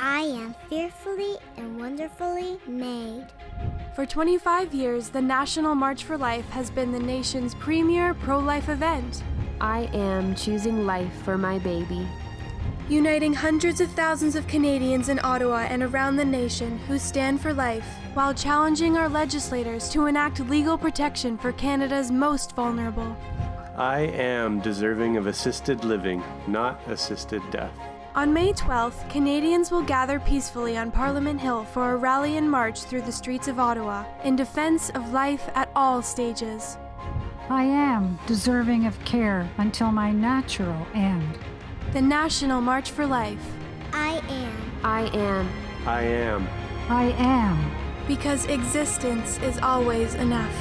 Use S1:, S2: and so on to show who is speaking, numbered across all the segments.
S1: I am fearfully and wonderfully made.
S2: For 25 years, the National March for Life has been the nation's premier pro-life event.
S3: I am choosing life for my baby.
S2: Uniting hundreds of thousands of Canadians in Ottawa and around the nation who stand for life, while challenging our legislators to enact legal protection for Canada's most vulnerable.
S4: I am deserving of assisted living, not assisted death.
S2: On May 12th, Canadians will gather peacefully on Parliament Hill for a rally and march through the streets of Ottawa in defense of life at all stages.
S5: I am deserving of care until my natural end.
S2: The National March for Life.
S1: I am.
S3: I am.
S4: I am.
S5: I am.
S2: Because existence is always enough.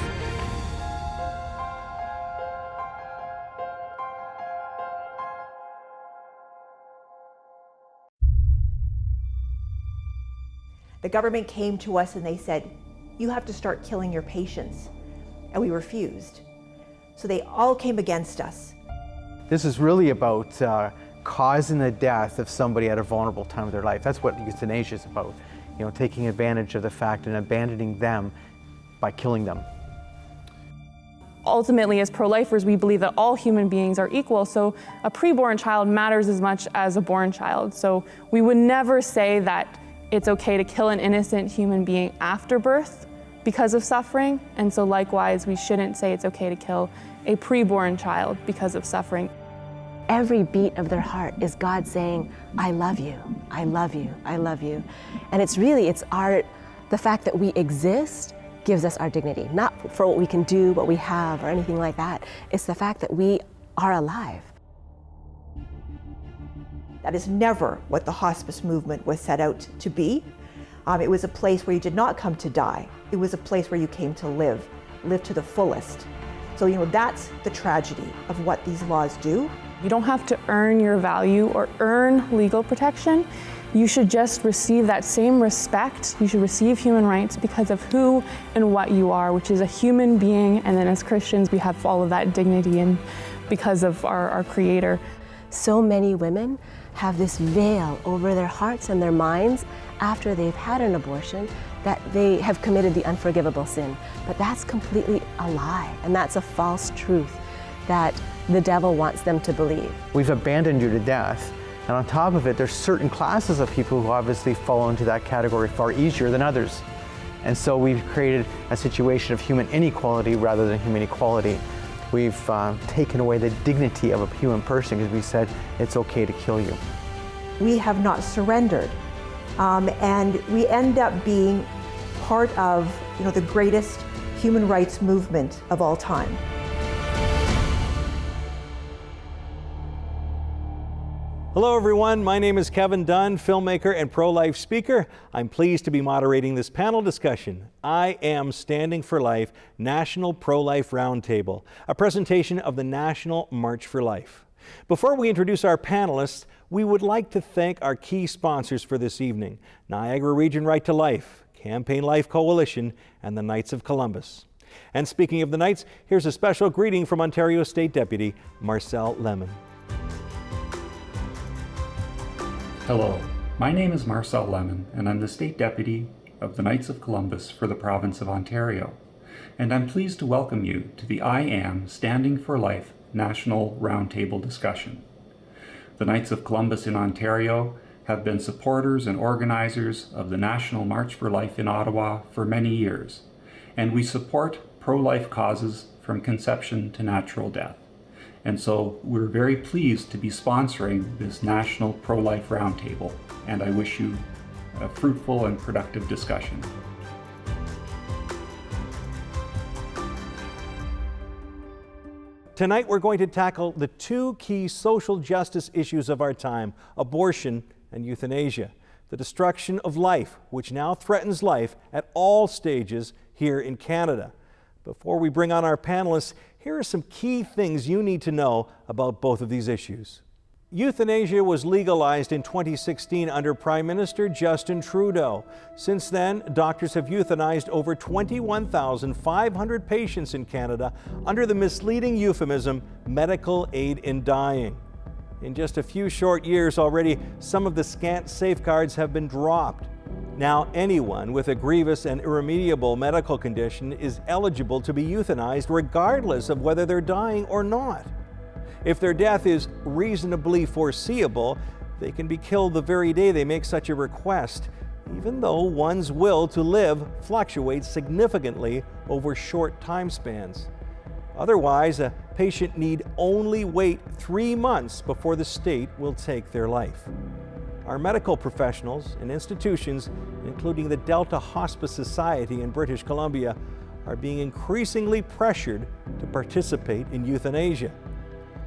S6: The government came to us and they said, you have to start killing your patients. And we refused. So they all came against us.
S7: This is really about causing the death of somebody at a vulnerable time of their life. That's what euthanasia is about. You know, taking advantage of the fact and abandoning them by killing them.
S8: Ultimately, as pro-lifers, we believe that all human beings are equal, so a preborn child matters as much as a born child. So we would never say that it's okay to kill an innocent human being after birth because of suffering, and so likewise, we shouldn't say it's okay to kill a preborn child because of suffering.
S9: Every beat of their heart is God saying, I love you, I love you, I love you. And it's the fact that we exist gives us our dignity, not for what we can do, what we have, or anything like that. It's the fact that we are alive.
S6: That is never what the hospice movement was set out to be. It was a place where you did not come to die. It was a place where you came to live to the fullest. So, that's the tragedy of what these laws do.
S8: You don't have to earn your value or earn legal protection. You should just receive that same respect. You should receive human rights because of who and what you are, which is a human being. And then as Christians, we have all of that dignity and because of our Creator.
S9: So many women have this veil over their hearts and their minds after they've had an abortion that they have committed the unforgivable sin. But that's completely a lie, and that's a false truth that the devil wants them to believe.
S7: We've abandoned you to death, and on top of it, there's certain classes of people who obviously fall into that category far easier than others. And so we've created a situation of human inequality rather than human equality. We've taken away the dignity of a human person because we said it's okay to kill you.
S6: We have not surrendered, and we end up being part of the greatest human rights movement of all time.
S10: Hello everyone, my name is Kevin Dunn, filmmaker and pro-life speaker. I'm pleased to be moderating this panel discussion. I am Standing for Life National Pro-Life Roundtable, a presentation of the National March for Life. Before we introduce our panelists, we would like to thank our key sponsors for this evening, Niagara Region Right to Life, Campaign Life Coalition, and the Knights of Columbus. And speaking of the Knights, here's a special greeting from Ontario State Deputy Marcel Lemon.
S11: Hello, my name is Marcel Lemon, and I'm the State Deputy of the Knights of Columbus for the province of Ontario. And I'm pleased to welcome you to the I Am Standing for Life National Roundtable discussion. The Knights of Columbus in Ontario have been supporters and organizers of the National March for Life in Ottawa for many years, and we support pro-life causes from conception to natural death. And so we're very pleased to be sponsoring this National Pro-Life Roundtable, and I wish you a fruitful and productive discussion.
S10: Tonight we're going to tackle the two key social justice issues of our time, abortion and euthanasia, the destruction of life, which now threatens life at all stages here in Canada. Before we bring on our panelists, here are some key things you need to know about both of these issues. Euthanasia was legalized in 2016 under Prime Minister Justin Trudeau. Since then, doctors have euthanized over 21,500 patients in Canada under the misleading euphemism medical aid in dying. In just a few short years already, some of the scant safeguards have been dropped. Now anyone with a grievous and irremediable medical condition is eligible to be euthanized regardless of whether they're dying or not. If their death is reasonably foreseeable, they can be killed the very day they make such a request, even though one's will to live fluctuates significantly over short time spans. Otherwise, a patient need only wait 3 months before the state will take their life. Our medical professionals and institutions, including the Delta Hospice Society in British Columbia, are being increasingly pressured to participate in euthanasia.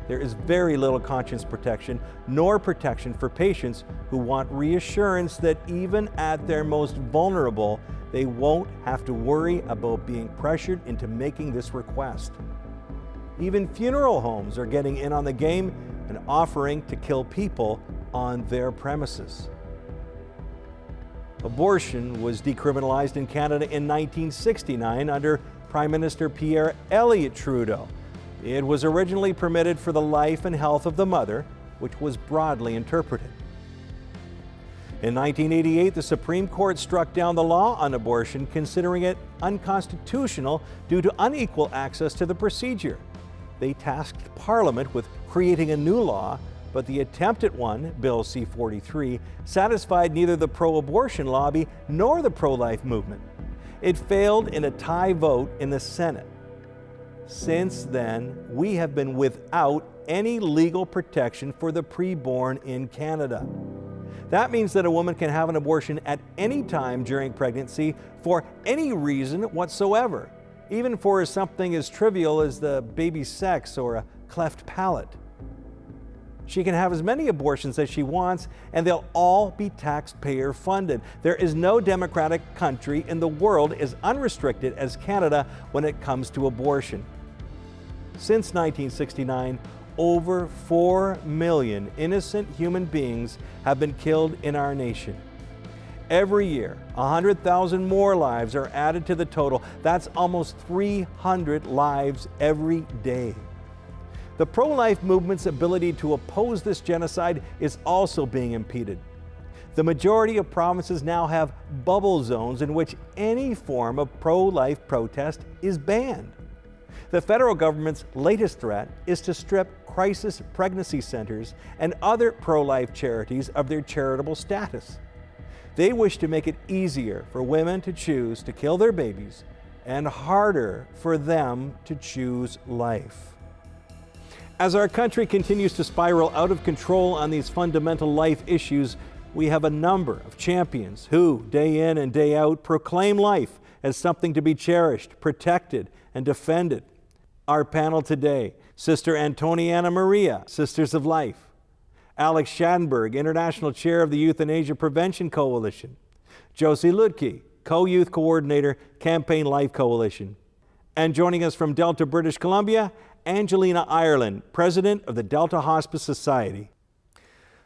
S10: There is very little conscience protection nor protection for patients who want reassurance that even at their most vulnerable, they won't have to worry about being pressured into making this request. Even funeral homes are getting in on the game and offering to kill people on their premises. Abortion was decriminalized in Canada in 1969 under Prime Minister Pierre Elliott Trudeau. It was originally permitted for the life and health of the mother, which was broadly interpreted. In 1988, the Supreme Court struck down the law on abortion, considering it unconstitutional due to unequal access to the procedure. They tasked Parliament with creating a new law, but the attempt at one, Bill C-43, satisfied neither the pro-abortion lobby nor the pro-life movement. It failed in a tie vote in the Senate. Since then, we have been without any legal protection for the preborn in Canada. That means that a woman can have an abortion at any time during pregnancy for any reason whatsoever, even for something as trivial as the baby's sex or a cleft palate. She can have as many abortions as she wants, and they'll all be taxpayer funded. There is no democratic country in the world as unrestricted as Canada when it comes to abortion. Since 1969, over 4 million innocent human beings have been killed in our nation. Every year, 100,000 more lives are added to the total. That's almost 300 lives every day. The pro-life movement's ability to oppose this genocide is also being impeded. The majority of provinces now have bubble zones in which any form of pro-life protest is banned. The federal government's latest threat is to strip crisis pregnancy centers and other pro-life charities of their charitable status. They wish to make it easier for women to choose to kill their babies and harder for them to choose life. As our country continues to spiral out of control on these fundamental life issues, we have a number of champions who, day in and day out, proclaim life as something to be cherished, protected, and defended. Our panel today: Sister Antoniana Maria, Sisters of Life; Alex Schadenberg, International Chair of the Euthanasia Prevention Coalition; Josie Ludke, Co-Youth Coordinator, Campaign Life Coalition; and joining us from Delta, British Columbia, Angelina Ireland, President of the Delta Hospice Society.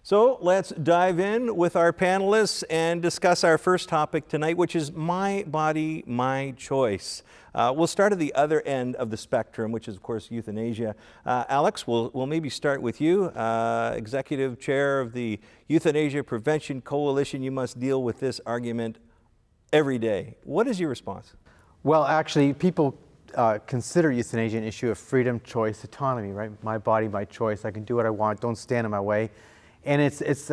S10: So let's dive in with our panelists and discuss our first topic tonight, which is My Body, My Choice. We'll start at the other end of the spectrum, which is, of course, euthanasia. Alex, we'll maybe start with you. Executive Chair of the Euthanasia Prevention Coalition, you must deal with this argument every day. What is your response?
S7: Well, actually, people consider euthanasia an issue of freedom, choice, autonomy, right? My body, my choice. I can do what I want. Don't stand in my way. And it's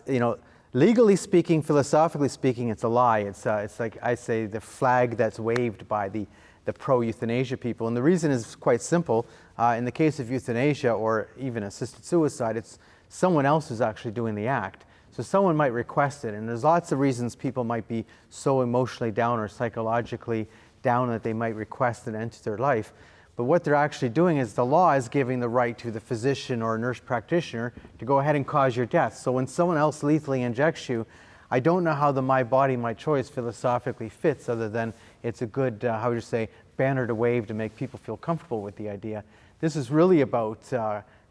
S7: you know, legally speaking, philosophically speaking, it's a lie. It's like I say, the flag that's waved by the pro-euthanasia people. And the reason is quite simple. In the case of euthanasia or even assisted suicide, it's someone else who's actually doing the act. So someone might request it. And there's lots of reasons people might be so emotionally down or psychologically down that they might request an end to their life. But what they're actually doing is the law is giving the right to the physician or nurse practitioner to go ahead and cause your death. So when someone else lethally injects you, I don't know how the My Body, My Choice philosophically fits, other than it's a good, how would you say, banner to wave to make people feel comfortable with the idea. This is really about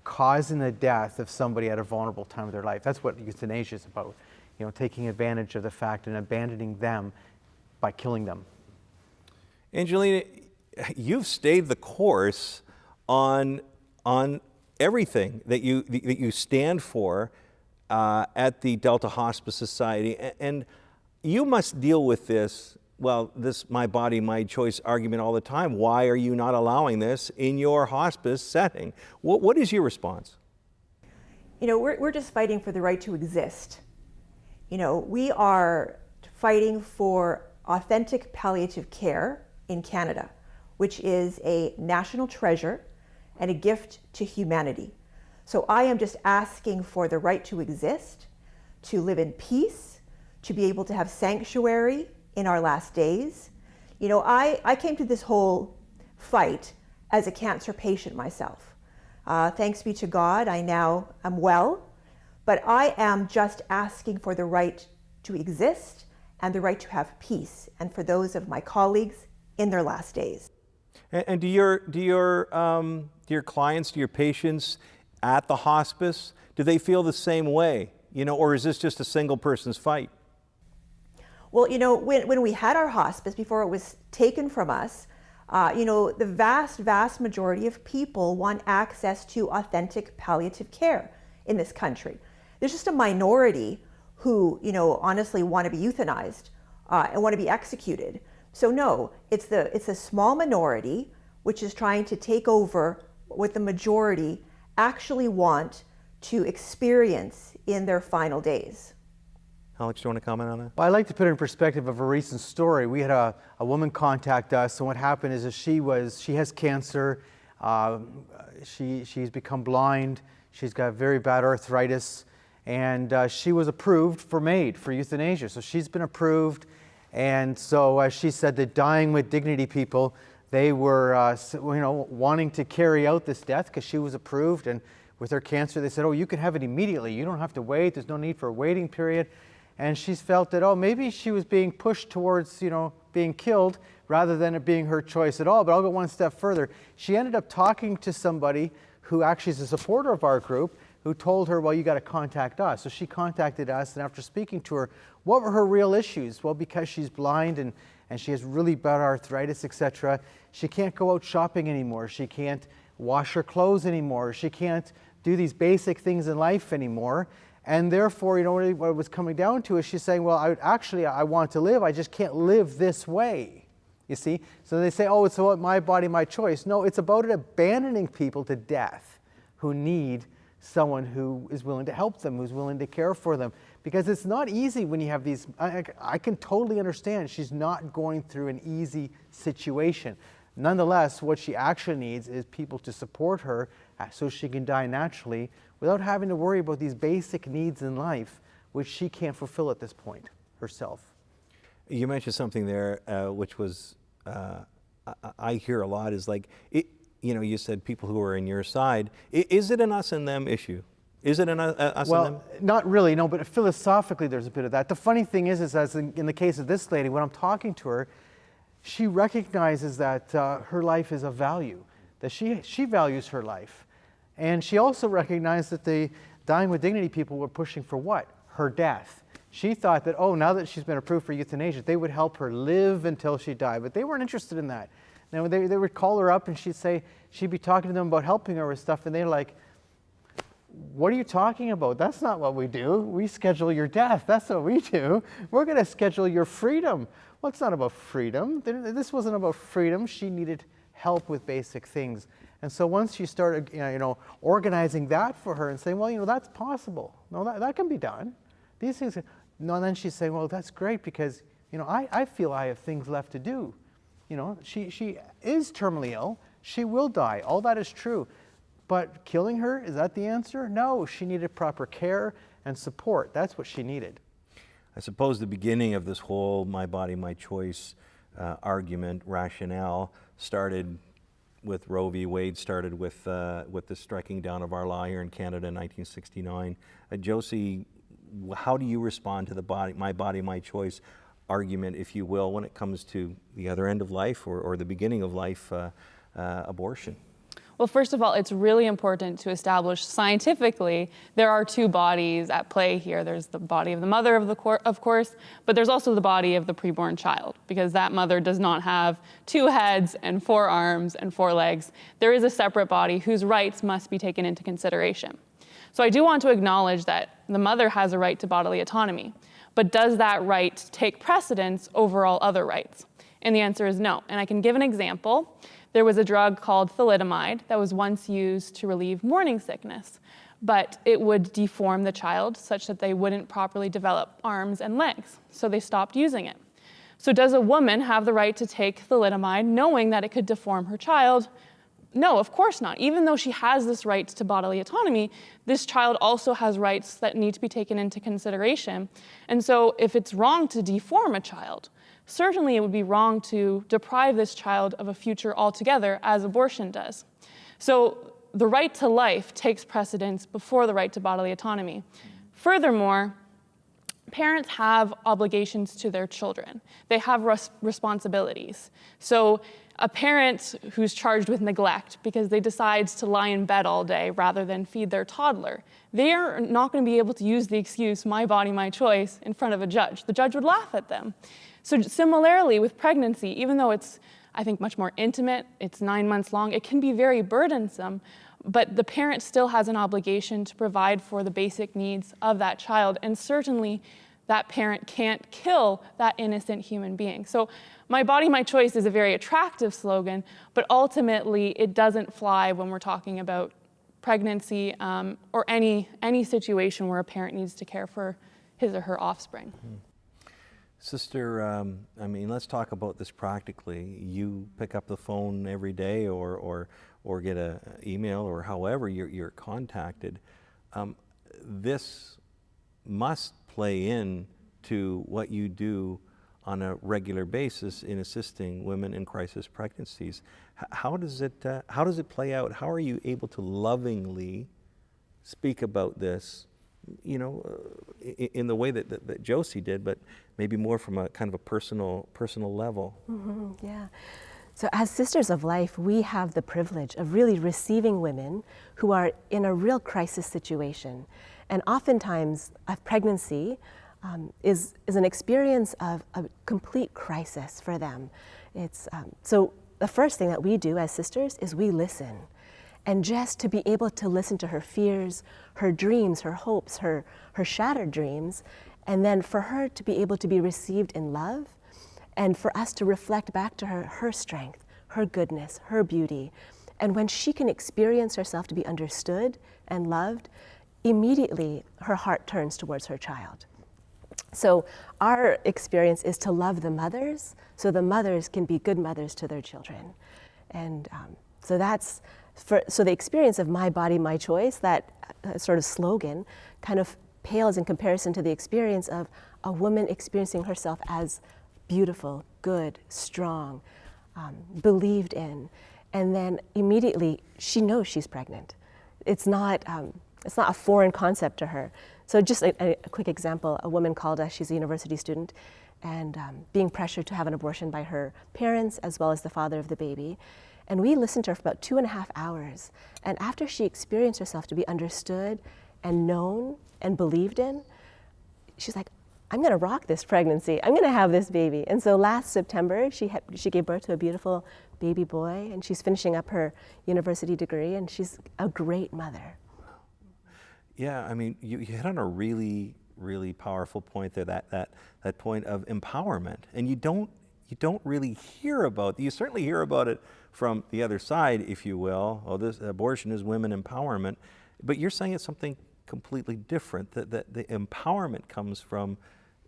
S7: causing the death of somebody at a vulnerable time of their life. That's what euthanasia is about. You know, taking advantage of the fact and abandoning them by killing them. Angelina,
S10: you've stayed the course on everything that you stand for at the Delta Hospice Society. And you must deal with this, this my body, my choice argument all the time. Why are you not allowing this in your hospice setting? What is your response?
S6: We're just fighting for the right to exist. We are fighting for authentic palliative care in Canada, which is a national treasure and a gift to humanity. So I am just asking for the right to exist, to live in peace, to be able to have sanctuary in our last days. I came to this whole fight as a cancer patient myself. Thanks be to God, I now am well, but I am just asking for the right to exist and the right to have peace, and for those of my colleagues in their last days.
S10: And do your clients, do your patients at the hospice, do they feel the same way? Or is this just a single person's fight?
S6: Well, when we had our hospice, before it was taken from us, the vast majority of people want access to authentic palliative care in this country. There's just a minority who, honestly want to be euthanized and want to be executed. So no, it's a small minority which is trying to take over what the majority actually want to experience in their final days.
S10: Alex, do you want to comment on that?
S7: Well, I'd like to put it in perspective of a recent story. We had a woman contact us, and what happened is that she has cancer, she's become blind, she's got very bad arthritis, and she was approved for euthanasia. So she's been approved, and so she said that Dying with Dignity people, they were wanting to carry out this death because she was approved, and with her cancer they said, oh, you can have it immediately, you don't have to wait, there's no need for a waiting period. And she's felt that, maybe she was being pushed towards, being killed rather than it being her choice at all. But I'll go one step further. She ended up talking to somebody who actually is a supporter of our group, who told her, well, you got to contact us. So she contacted us, and after speaking to her, what were her real issues? Well, because she's blind and she has really bad arthritis, etc., she can't go out shopping anymore. She can't wash her clothes anymore. She can't do these basic things in life anymore. And therefore, what it was coming down to is she's saying, well, I want to live, I just can't live this way, you see? So they say, oh, it's about my body, my choice. No, it's about abandoning people to death who need someone who is willing to help them, who's willing to care for them. Because it's not easy when you have these, I can totally understand she's not going through an easy situation. Nonetheless, what she actually needs is people to support her so she can die naturally without having to worry about these basic needs in life, which she can't fulfill at this point herself.
S10: You mentioned something there, which was, I hear a lot, is like, you said people who are in your side. Is it an us and them issue? Is it an us and them?
S7: Well, not really, no, but philosophically there's a bit of that. The funny thing is as in the case of this lady, when I'm talking to her, she recognizes that her life is of value, that she values her life. And she also recognized that the Dying with Dignity people were pushing for what? Her death. She thought that, now that she's been approved for euthanasia, they would help her live until she died, but they weren't interested in that. Now, they would call her up and she'd be talking to them about helping her with stuff, and they're like, what are you talking about? That's not what we do. We schedule your death. That's what we do. We're going to schedule your freedom. Well, it's not about freedom. This wasn't about freedom. She needed help with basic things. And so once you started, organizing that for her and saying, well, that's possible. No, that can be done. These things. No, and then she's saying, well, that's great because, I feel I have things left to do. She is terminally ill. She will die. All that is true. But killing her, is that the answer? No, she needed proper care and support. That's what she needed.
S10: I suppose the beginning of this whole my body, my choice argument, rationale, started with Roe v. Wade, started with the striking down of our law here in Canada in 1969. Josie, how do you respond to the my body, my choice argument, if you will, when it comes to the other end of life or the beginning of life, abortion?
S8: Well, first of all, it's really important to establish scientifically there are two bodies at play here. There's the body of the mother, of course, but there's also the body of the preborn child, because that mother does not have 2 heads and 4 arms and 4 legs. There is a separate body whose rights must be taken into consideration. So I do want to acknowledge that the mother has a right to bodily autonomy, but does that right take precedence over all other rights? And the answer is no. And I can give an example. There was a drug called thalidomide that was once used to relieve morning sickness, but it would deform the child such that they wouldn't properly develop arms and legs. So they stopped using it. So does a woman have the right to take thalidomide knowing that it could deform her child? No, of course not. Even though she has this right to bodily autonomy, this child also has rights that need to be taken into consideration. And so if it's wrong to deform a child, certainly it would be wrong to deprive this child of a future altogether, as abortion does. So the right to life takes precedence before the right to bodily autonomy. Furthermore, parents have obligations to their children. They have responsibilities. So a parent who's charged with neglect because they decide to lie in bed all day rather than feed their toddler, they are not going to be able to use the excuse, my body, my choice, in front of a judge. The judge would laugh at them. So similarly with pregnancy, even though it's, I think, much more intimate, it's 9 months long, it can be very burdensome, but the parent still has an obligation to provide for the basic needs of that child, and certainly that parent can't kill that innocent human being. So my body, my choice is a very attractive slogan, but ultimately it doesn't fly when we're talking about pregnancy or any situation where a parent needs to care for his or her offspring.
S10: Sister, I mean, let's talk about this practically. You pick up the phone every day or get an email or however you're contacted. This must play in to what you do on a regular basis in assisting women in crisis pregnancies. How does it play out? How are you able to lovingly speak about this, you know, in the way that Josie did, but maybe more from a kind of a personal level?
S9: Mm-hmm, yeah. So as Sisters of Life, we have the privilege of really receiving women who are in a real crisis situation. And oftentimes, a pregnancy is an experience of a complete crisis for them. It's so the first thing that we do as sisters is we listen. And just to be able to listen to her fears, her dreams, her hopes, her shattered dreams, and then for her to be able to be received in love, and for us to reflect back to her her strength, her goodness, her beauty. And when she can experience herself to be understood and loved, immediately her heart turns towards her child. So our experience is to love the mothers so the mothers can be good mothers to their children. And so that's, so the experience of my body, my choice, that sort of slogan kind of pales in comparison to the experience of a woman experiencing herself as beautiful, good, strong, believed in. And then immediately she knows she's pregnant. It's not a foreign concept to her. So just a quick example, a woman called us, she's a university student, and being pressured to have an abortion by her parents as well as the father of the baby. And we listened to her for about 2.5 hours. And after she experienced herself to be understood and known and believed in, she's like, I'm gonna rock this pregnancy. I'm gonna have this baby. And so last September, she gave birth to a beautiful baby boy, and she's finishing up her university degree, and she's a great mother.
S10: Yeah, I mean, you hit on a really, really powerful point there, that point of empowerment. And you don't really hear about, you certainly hear about it from the other side, if you will. Oh, this abortion is women empowerment. But you're saying it's something completely different, that the empowerment comes from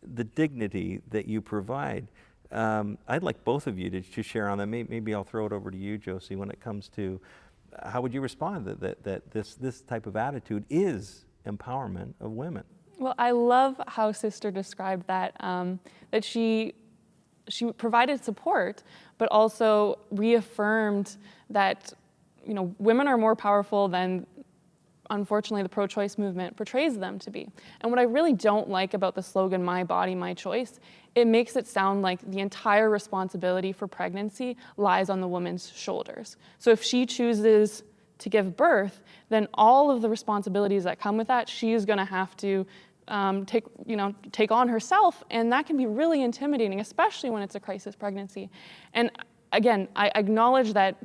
S10: the dignity that you provide. I'd like both of you to share on that. Maybe I'll throw it over to you, Josie, when it comes to how would you respond that this type of attitude is empowerment of women?
S8: Well, I love how Sister described that, that she provided support, but also reaffirmed that, you know, women are more powerful than, unfortunately, the pro-choice movement portrays them to be. And what I really don't like about the slogan, my body, my choice, it makes it sound like the entire responsibility for pregnancy lies on the woman's shoulders. So if she chooses to give birth, then all of the responsibilities that come with that, she's going to have to take on herself, and that can be really intimidating, especially when it's a crisis pregnancy. And again, I acknowledge that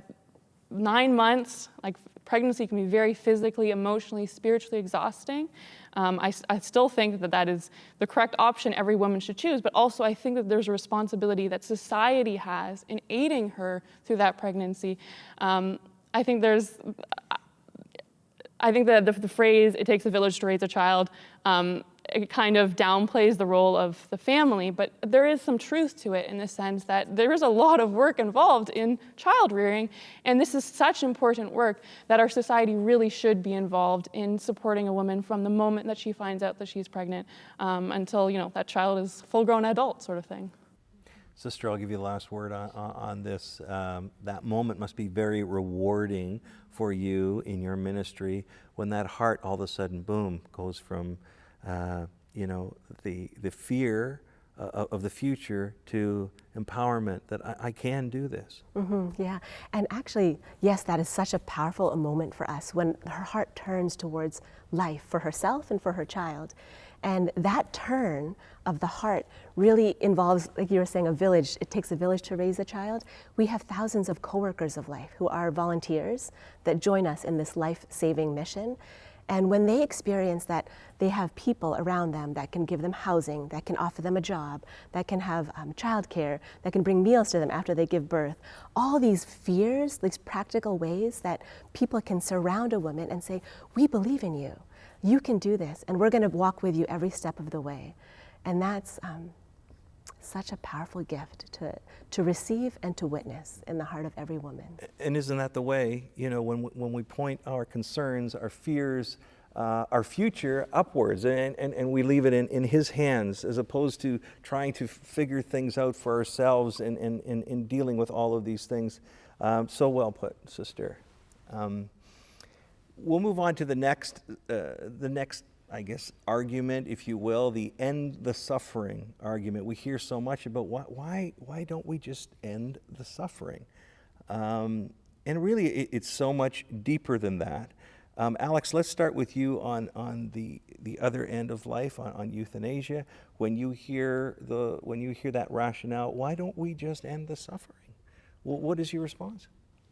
S8: 9 months, like pregnancy, can be very physically, emotionally, spiritually exhausting. I still think that that is the correct option every woman should choose, but also I think that there's a responsibility that society has in aiding her through that pregnancy. I think that the phrase, "it takes a village to raise a child," it kind of downplays the role of the family, but there is some truth to it in the sense that there is a lot of work involved in child rearing, and this is such important work that our society really should be involved in supporting a woman from the moment that she finds out that she's pregnant until that child is full-grown adult, sort of thing.
S10: Sister, I'll give you the last word on this. That moment must be very rewarding for you in your ministry when that heart all of a sudden, boom, goes from the fear of the future to empowerment that I can do this.
S9: Yeah, and actually, yes, that is such a powerful moment for us when her heart turns towards life for herself and for her child. And that turn of the heart really involves, like you were saying, a village. It takes a village to raise a child. We have thousands of co-workers of life who are volunteers that join us in this life-saving mission. And when they experience that they have people around them that can give them housing, that can offer them a job, that can have childcare, that can bring meals to them after they give birth, all these fears, these practical ways that people can surround a woman and say, "We believe in you. You can do this, and we're going to walk with you every step of the way." And that's such a powerful gift to receive and to witness in the heart of every woman.
S10: And isn't that the way, when we point our concerns, our fears, our future upwards, and we leave it in His hands, as opposed to trying to figure things out for ourselves in dealing with all of these things. So well put, Sister. We'll move on to the next, I guess, argument, if you will, the end the suffering argument. We hear so much about why don't we just end the suffering? And really, it's so much deeper than that. Alex, let's start with you on the other end of life, on euthanasia. When you hear that rationale, why don't we just end the suffering? Well, what is your response?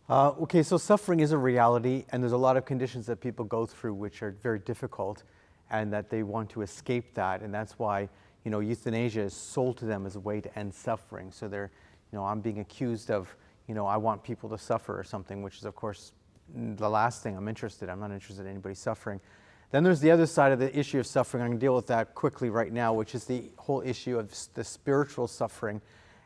S7: Okay, so suffering is a reality, and there's a lot of conditions that people go through which are very difficult, and that they want to escape that, and that's why euthanasia is sold to them as a way to end suffering. So they're, I'm being accused of, I want people to suffer or something, which is of course the last thing I'm interested in. I'm not interested in anybody suffering. Then there's the other side of the issue of suffering. I'm going to deal with that quickly right now, which is the whole issue of the spiritual suffering.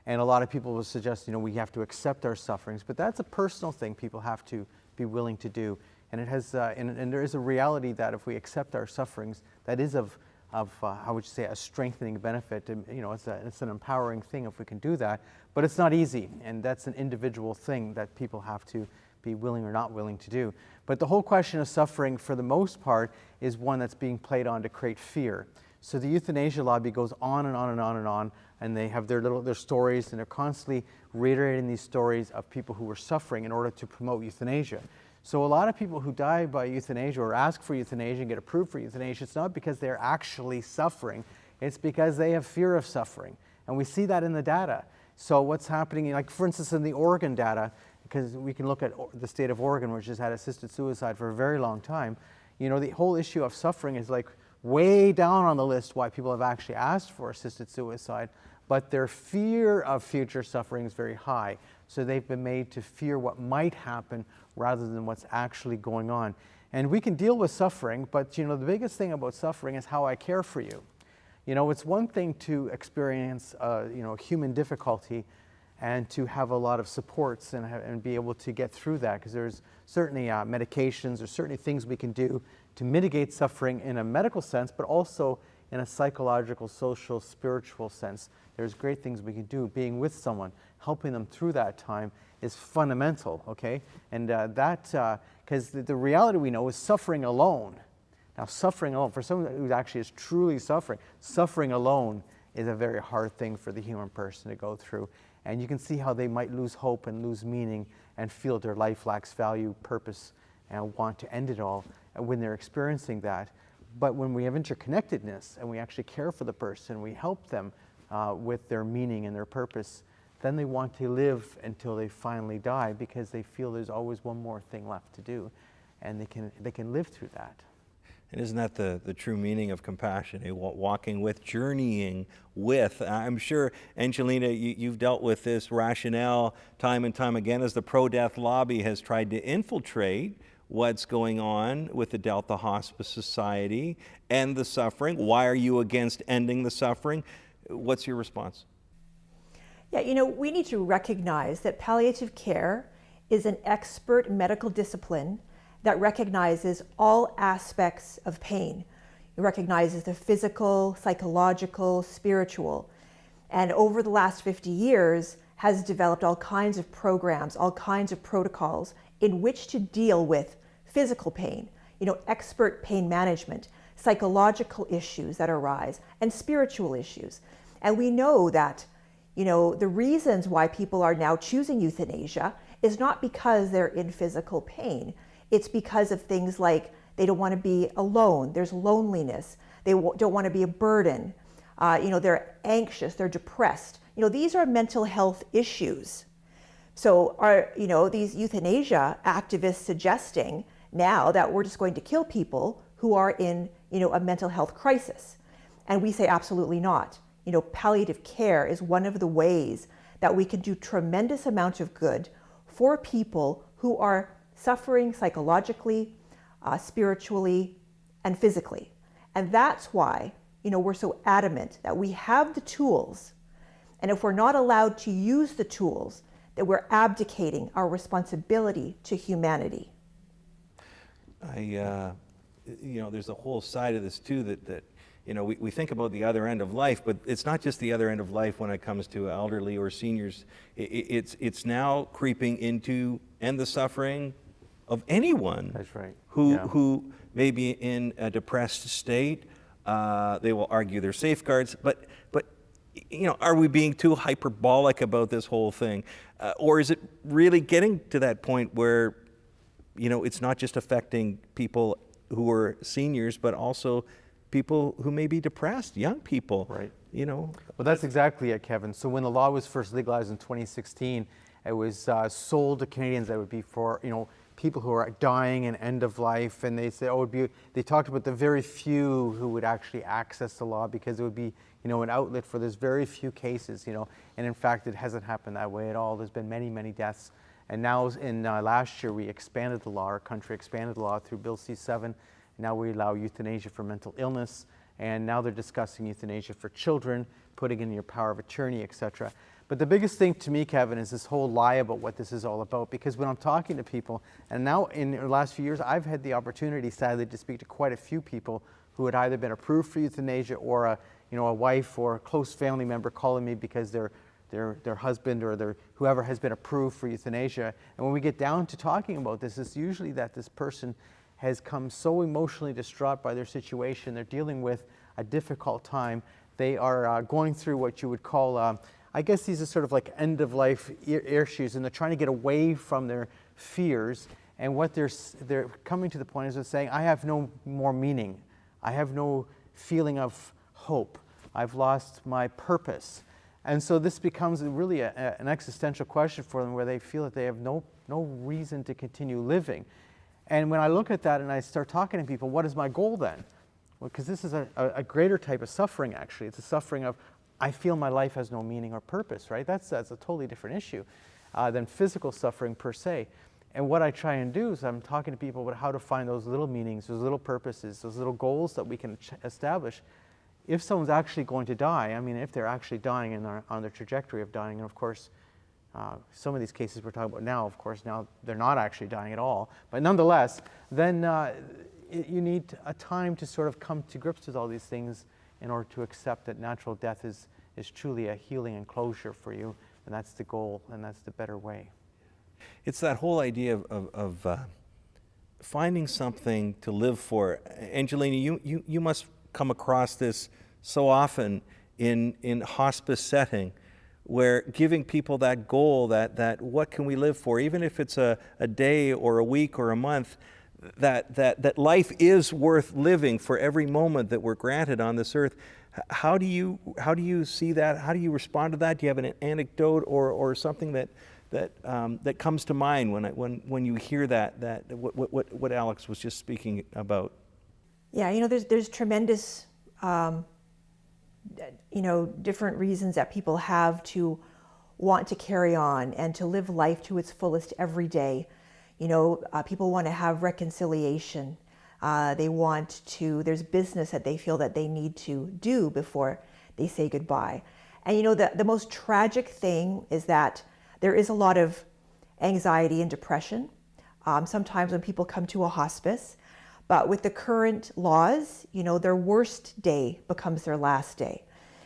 S7: And a lot of people will suggest, we have to accept our sufferings, but that's a personal thing people have to be willing to do. And it has, and there is a reality that if we accept our sufferings, that is of how would you say, a strengthening benefit. It's an empowering thing if we can do that, but it's not easy, and that's an individual thing that people have to be willing or not willing to do. But the whole question of suffering, for the most part, is one that's being played on to create fear. So the euthanasia lobby goes on and on and on and on, and they have their stories, and they're constantly reiterating these stories of people who were suffering in order to promote euthanasia. So a lot of people who die by euthanasia or ask for euthanasia and get approved for euthanasia, it's not because they're actually suffering, it's because they have fear of suffering. And we see that in the data. So what's happening, like for instance in the Oregon data, because we can look at the state of Oregon, which has had assisted suicide for a very long time, the whole issue of suffering is like way down on the list why people have actually asked for assisted suicide, but their fear of future suffering is very high. So they've been made to fear what might happen rather than what's actually going on. And we can deal with suffering, but the biggest thing about suffering is how I care for you. It's one thing to experience human difficulty and to have a lot of supports and be able to get through that, because there's certainly medications, there's certainly things we can do to mitigate suffering in a medical sense, but also in a psychological, social, spiritual sense. There's great things we can do. Being with someone, helping them through that time is fundamental, okay? And because the reality we know is suffering alone. Now, suffering alone, for someone who actually is truly suffering alone is a very hard thing for the human person to go through. And you can see how they might lose hope and lose meaning and feel their life lacks value, purpose, and want to end it all when they're experiencing that. But when we have interconnectedness and we actually care for the person, we help them with their meaning and their purpose, then they want to live until they finally die because they feel there's always one more thing left to do, and they can live through that.
S10: And isn't that the true meaning of compassion? Walking with, journeying with. I'm sure, Angelina, you've dealt with this rationale time and time again as the pro-death lobby has tried to infiltrate what's going on with the Delta Hospice Society and the suffering. Why are you against ending the suffering? What's your response?
S6: Yeah, we need to recognize that palliative care is an expert medical discipline that recognizes all aspects of pain. It recognizes the physical, psychological, spiritual, and over the last 50 years has developed all kinds of programs, all kinds of protocols in which to deal with physical pain, expert pain management, psychological issues that arise, and spiritual issues. And we know that the reasons why people are now choosing euthanasia is not because they're in physical pain. It's because of things like they don't want to be alone, there's loneliness, they don't want to be a burden, they're anxious, they're depressed. These are mental health issues. So are these euthanasia activists suggesting now that we're just going to kill people who are in a mental health crisis? And we say absolutely not. Palliative care is one of the ways that we can do tremendous amount of good for people who are suffering psychologically, spiritually, and physically. And that's why, we're so adamant that we have the tools. And if we're not allowed to use the tools, that we're abdicating our responsibility to humanity.
S10: There's a whole side of this too that we think about the other end of life, but it's not just the other end of life when it comes to elderly or seniors. It's now creeping into end the suffering of anyone.
S7: That's right.
S10: Who may be in a depressed state. They will argue their safeguards, but are we being too hyperbolic about this whole thing, or is it really getting to that point where it's not just affecting people who are seniors, but also people who may be depressed, young people?
S7: Right. Well, that's exactly it, Kevin. So when the law was first legalized in 2016, it was sold to Canadians that would be for people who are dying and end of life, and they said, they talked about the very few who would actually access the law because it would be, an outlet for those very few cases, and in fact, it hasn't happened that way at all. There's been many, many deaths. And now in last year, we expanded the law, our country expanded the law through Bill C-7. Now we allow euthanasia for mental illness, and now they're discussing euthanasia for children, putting in your power of attorney, etc. But the biggest thing to me, Kevin, is this whole lie about what this is all about. Because when I'm talking to people, and now in the last few years, I've had the opportunity, sadly, to speak to quite a few people who had either been approved for euthanasia or a wife or a close family member calling me because their husband or their whoever has been approved for euthanasia. And when we get down to talking about this, it's usually that this person has come so emotionally distraught by their situation. They're dealing with a difficult time. They are going through what you would call, I guess these are sort of like end-of-life issues, and they're trying to get away from their fears. And what they're coming to the point is they're saying, I have no more meaning. I have no feeling of hope. I've lost my purpose. And so this becomes really an existential question for them, where they feel that they have no reason to continue living. And when I look at that and I start talking to people, what is my goal then? Well, because this is a greater type of suffering, actually. It's a suffering of, I feel my life has no meaning or purpose, right? That's a totally different issue than physical suffering per se. And what I try and do is I'm talking to people about how to find those little meanings, those little purposes, those little goals that we can establish. If someone's actually going to die, I mean, if they're actually dying and are on their trajectory of dying, and of course, some of these cases we're talking about now, of course, now they're not actually dying at all, but nonetheless, then you need a time to sort of come to grips with all these things in order to accept that natural death is truly a healing and closure for you, and that's the goal, and that's the better way.
S10: It's that whole idea of finding something to live for. Angelina, you must come across this so often in hospice setting, where giving people that goal, that what can we live for, even if it's a day or a week or a month, that life is worth living for every moment that we're granted on this earth. How do you see that? How do you respond to that? Do you have an anecdote or something that comes to mind when you hear that what Alex was just speaking about?
S6: Yeah, there's tremendous different reasons that people have to want to carry on and to live life to its fullest every day. People want to have reconciliation. There's business that they feel that they need to do before they say goodbye. And the most tragic thing is that there is a lot of anxiety and depression sometimes when people come to a hospice. But with the current laws, their worst day becomes their last day.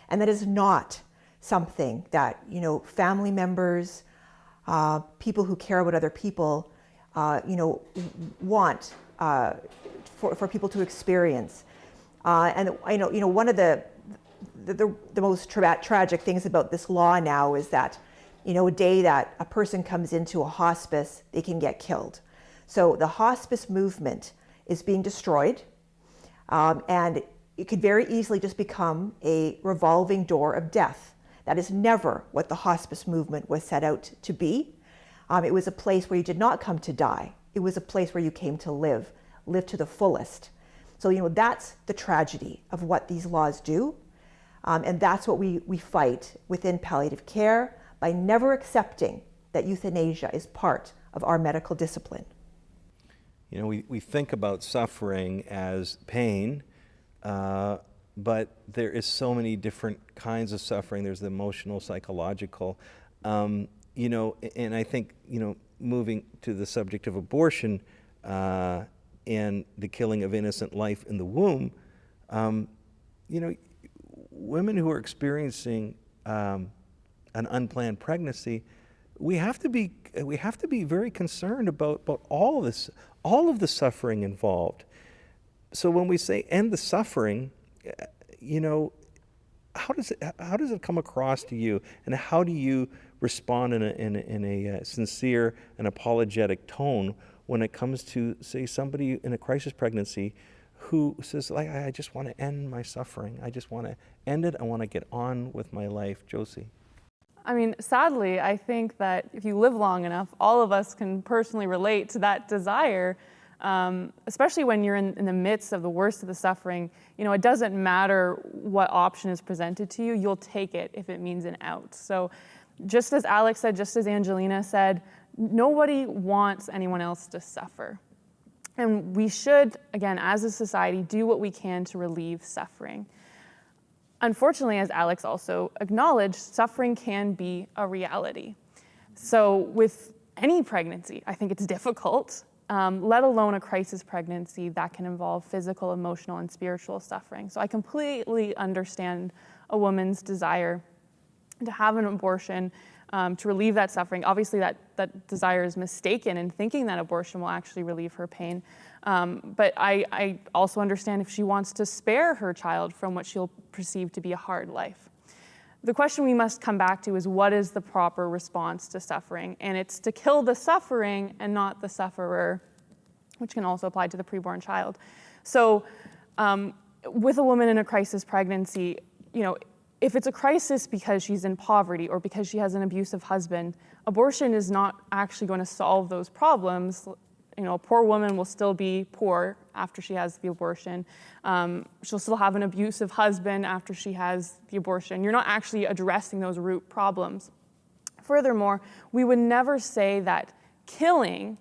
S6: And that is not something that, family members, people who care about other people, want for people to experience. And one of the most tragic things about this law now is that, a day that a person comes into a hospice, they can get killed. So the hospice movement is being destroyed, and it could very easily just become a revolving door of death. That is never what the hospice movement was set out to be. It was a place where you did not come to die. It was a place where you came to live to the fullest. So, that's the tragedy of what these laws do. And that's what we fight within palliative care by never accepting that euthanasia is part of our medical discipline.
S10: We think about suffering as pain, but there is so many different kinds of suffering. There's the emotional, psychological, and I think, moving to the subject of abortion and the killing of innocent life in the womb, women who are experiencing an unplanned pregnancy, we have to be very concerned about all of the suffering involved. So when we say end the suffering, how does it come across to you, and how do you respond in a sincere and apologetic tone when it comes to, say, somebody in a crisis pregnancy who says, I just want to end my suffering, I just want to end it, I want to get on with my life? Josie.
S8: Sadly, I think that if you live long enough, all of us can personally relate to that desire, especially when you're in the midst of the worst of the suffering. It doesn't matter what option is presented to you, you'll take it if it means an out. So just as Alex said, just as Angelina said, nobody wants anyone else to suffer. And we should, again, as a society, do what we can to relieve suffering. Unfortunately, as Alex also acknowledged, suffering can be a reality. So with any pregnancy, I think it's difficult, let alone a crisis pregnancy that can involve physical, emotional, and spiritual suffering. So I completely understand a woman's desire to have an abortion, to relieve that suffering. Obviously, that desire is mistaken in thinking that abortion will actually relieve her pain. But I also understand if she wants to spare her child from what she'll perceive to be a hard life. The question we must come back to is, what is the proper response to suffering? And it's to kill the suffering and not the sufferer, which can also apply to the preborn child. So with a woman in a crisis pregnancy, if it's a crisis because she's in poverty or because she has an abusive husband, abortion is not actually going to solve those problems. A poor woman will still be poor after she has the abortion. She'll still have an abusive husband after she has the abortion. You're not actually addressing those root problems. Furthermore, we would never say that killing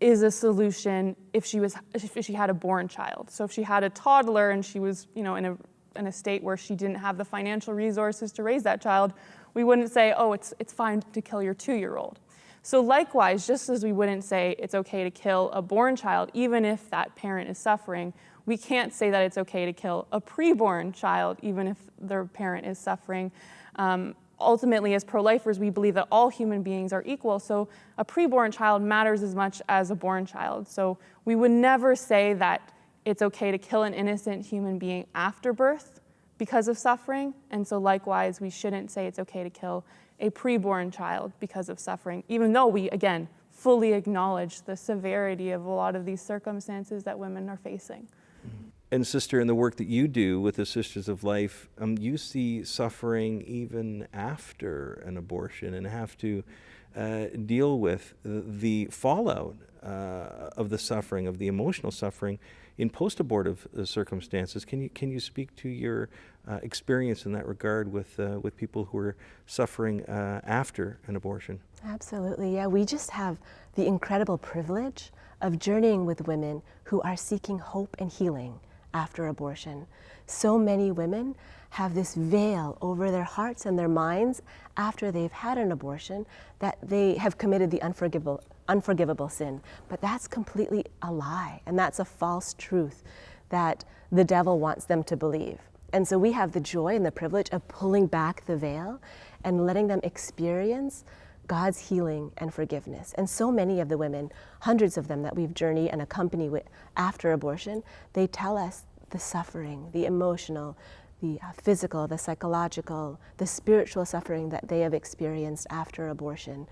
S8: is a solution if she had a born child. So if she had a toddler and she was, in a state where she didn't have the financial resources to raise that child, we wouldn't say, oh, it's fine to kill your 2-year-old. So likewise, just as we wouldn't say it's okay to kill a born child, even if that parent is suffering, we can't say that it's okay to kill a preborn child, even if their parent is suffering. Ultimately, as pro-lifers, we believe that all human beings are equal, so a preborn child matters as much as a born child. So we would never say that it's okay to kill an innocent human being after birth because of suffering, and so likewise, we shouldn't say it's okay to kill a preborn child because of suffering, even though we, again, fully acknowledge the severity of a lot of these circumstances that women are facing.
S10: And Sister, in the work that you do with the Sisters of Life, you see suffering even after an abortion and have to deal with the fallout of the suffering, of the emotional suffering in post-abortive circumstances. Can you speak to your experience in that regard with people who are suffering after an abortion?
S9: Absolutely, yeah. We just have the incredible privilege of journeying with women who are seeking hope and healing after abortion. So many women have this veil over their hearts and their minds after they've had an abortion that they have committed the unforgivable sin. But that's completely a lie, and that's a false truth that the devil wants them to believe. And so we have the joy and the privilege of pulling back the veil and letting them experience God's healing and forgiveness. And so many of the women, hundreds of them that we've journeyed and accompanied with after abortion, they tell us the suffering, the emotional, the physical, the psychological, the spiritual suffering that they have experienced after abortion,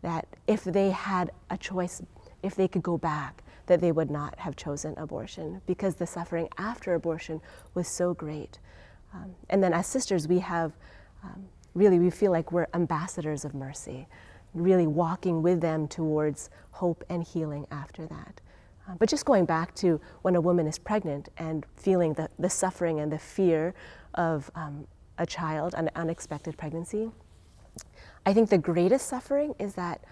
S9: that if they had a choice, if they could go back, that they would not have chosen abortion because the suffering after abortion was so great. And then as sisters, we have really, we feel like we're ambassadors of mercy, really walking with them towards hope and healing after that. But just going back to when a woman is pregnant and feeling the suffering and the fear of a child, an unexpected pregnancy, I think the greatest suffering is that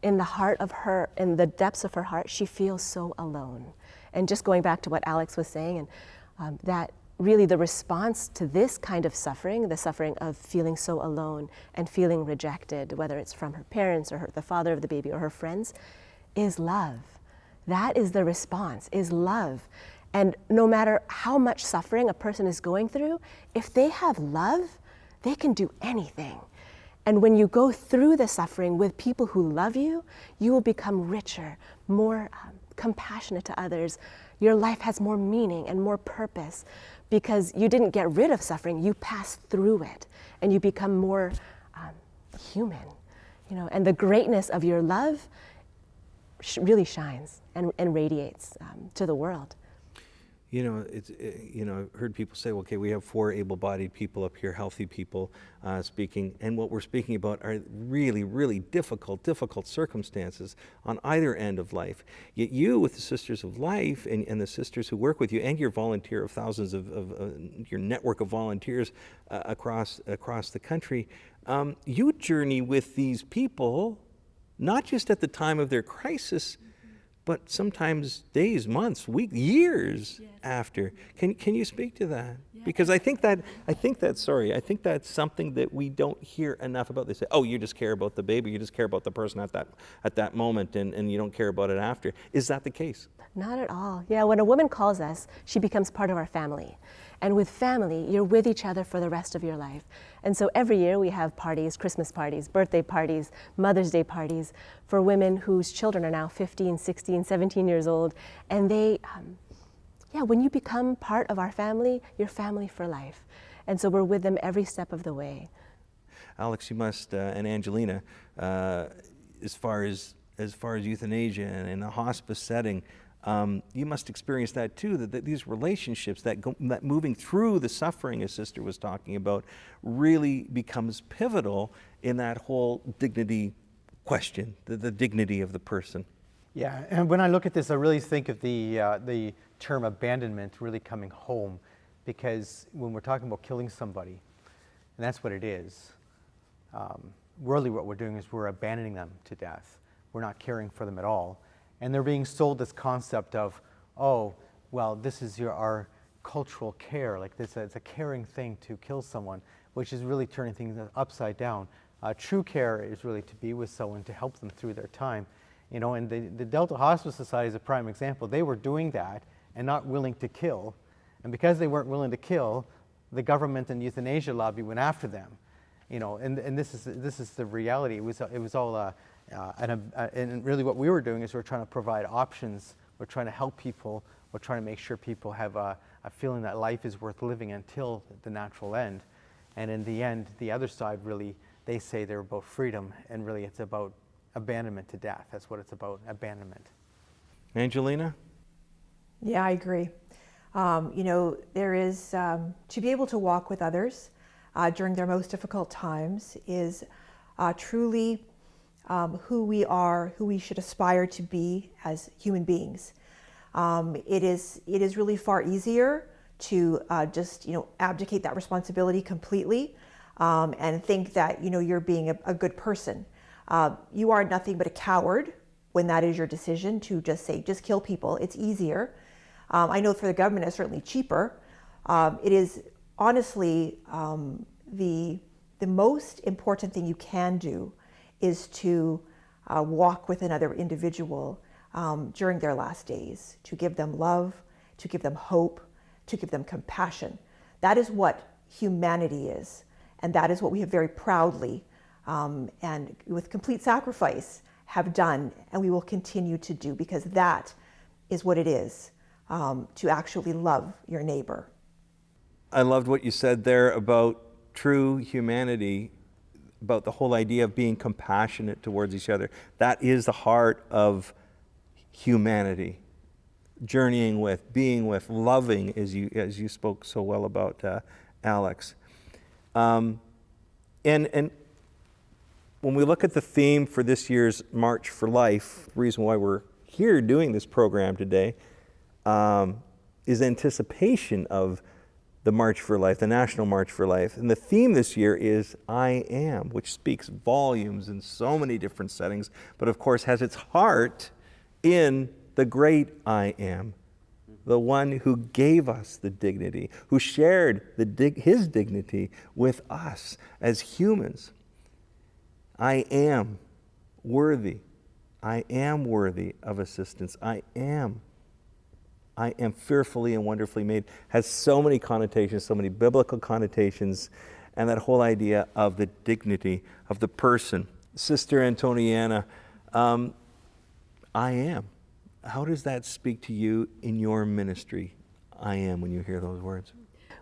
S9: in the heart of her, in the depths of her heart, she feels so alone. And just going back to what Alex was saying, and that really the response to this kind of suffering, the suffering of feeling so alone and feeling rejected, whether it's from her parents or the father of the baby or her friends, is love. That is the response, is love. And no matter how much suffering a person is going through, if they have love, they can do anything. And when you go through the suffering with people who love you, you will become richer, more compassionate to others. Your life has more meaning and more purpose because you didn't get rid of suffering, you passed through it and you become more human, and the greatness of your love really shines and radiates to the world.
S10: I've heard people say, okay, we have 4 able-bodied people up here, healthy people speaking, and what we're speaking about are really, really difficult circumstances on either end of life. Yet you, with the Sisters of Life and the sisters who work with you, and your volunteer of thousands of your network of volunteers across the country, you journey with these people, not just at the time of their crisis, but sometimes days, months, weeks, years after. Can you speak to that? Yeah. Because I think that's something that we don't hear enough about. They say, oh, you just care about the baby, you just care about the person at that moment, and you don't care about it after. Is that the case?
S9: Not at all. Yeah, when a woman calls us, she becomes part of our family. And with family, you're with each other for the rest of your life. And so every year we have parties, Christmas parties, birthday parties, Mother's Day parties for women whose children are now 15, 16, 17 years old. And they, when you become part of our family, you're family for life. And so we're with them every step of the way.
S10: Alex, you must, and Angelina, as far as euthanasia and in a hospice setting, you must experience that too, that these relationships, that moving through the suffering, as Sister was talking about, really becomes pivotal in that whole dignity question, the dignity of the person.
S7: Yeah, and when I look at this, I really think of the term abandonment really coming home, because when we're talking about killing somebody, and that's what it is, really what we're doing is we're abandoning them to death. We're not caring for them at all. And they're being sold this concept of, oh, well, this is our cultural care, like this, it's a caring thing to kill someone, which is really turning things upside down. True care is really to be with someone, to help them through their time. And the Delta Hospice Society is a prime example. They were doing that and not willing to kill. And because they weren't willing to kill, the government and euthanasia lobby went after them. And this is the reality. It was all and really what we were doing is we're trying to provide options. We're trying to help people. We're trying to make sure people have a feeling that life is worth living until the natural end. And in the end, the other side really, they say they're about freedom, and really it's about abandonment to death. That's what it's about, abandonment.
S10: Angelina?
S6: Yeah, I agree. There is, to be able to walk with others during their most difficult times is truly who we are, who we should aspire to be as human beings. It is really far easier to just abdicate that responsibility completely and think that you're being a good person. You are nothing but a coward when that is your decision to just say, just kill people. It's easier. I know for the government it's certainly cheaper. It is honestly the most important thing you can do is to walk with another individual during their last days, to give them love, to give them hope, to give them compassion. That is what humanity is, and that is what we have very proudly and with complete sacrifice have done, and we will continue to do, because that is what it is, to actually love your neighbor.
S10: I loved what you said there about true humanity, about the whole idea of being compassionate towards each other. That is the heart of humanity. Journeying with, being with, loving, as you spoke so well about, Alex. And when we look at the theme for this year's March for Life, the reason why we're here doing this program today is anticipation of the March for Life, the National March for Life. And the theme this year is I Am, which speaks volumes in so many different settings, but of course has its heart in the great I Am, the one who gave us the dignity, who shared his dignity with us as humans. I am worthy. I am worthy of assistance. I am fearfully and wonderfully made. Has so many connotations, so many biblical connotations, and that whole idea of the dignity of the person. Sister Antoniana, I am. How does that speak to you in your ministry, I am, when you hear those words?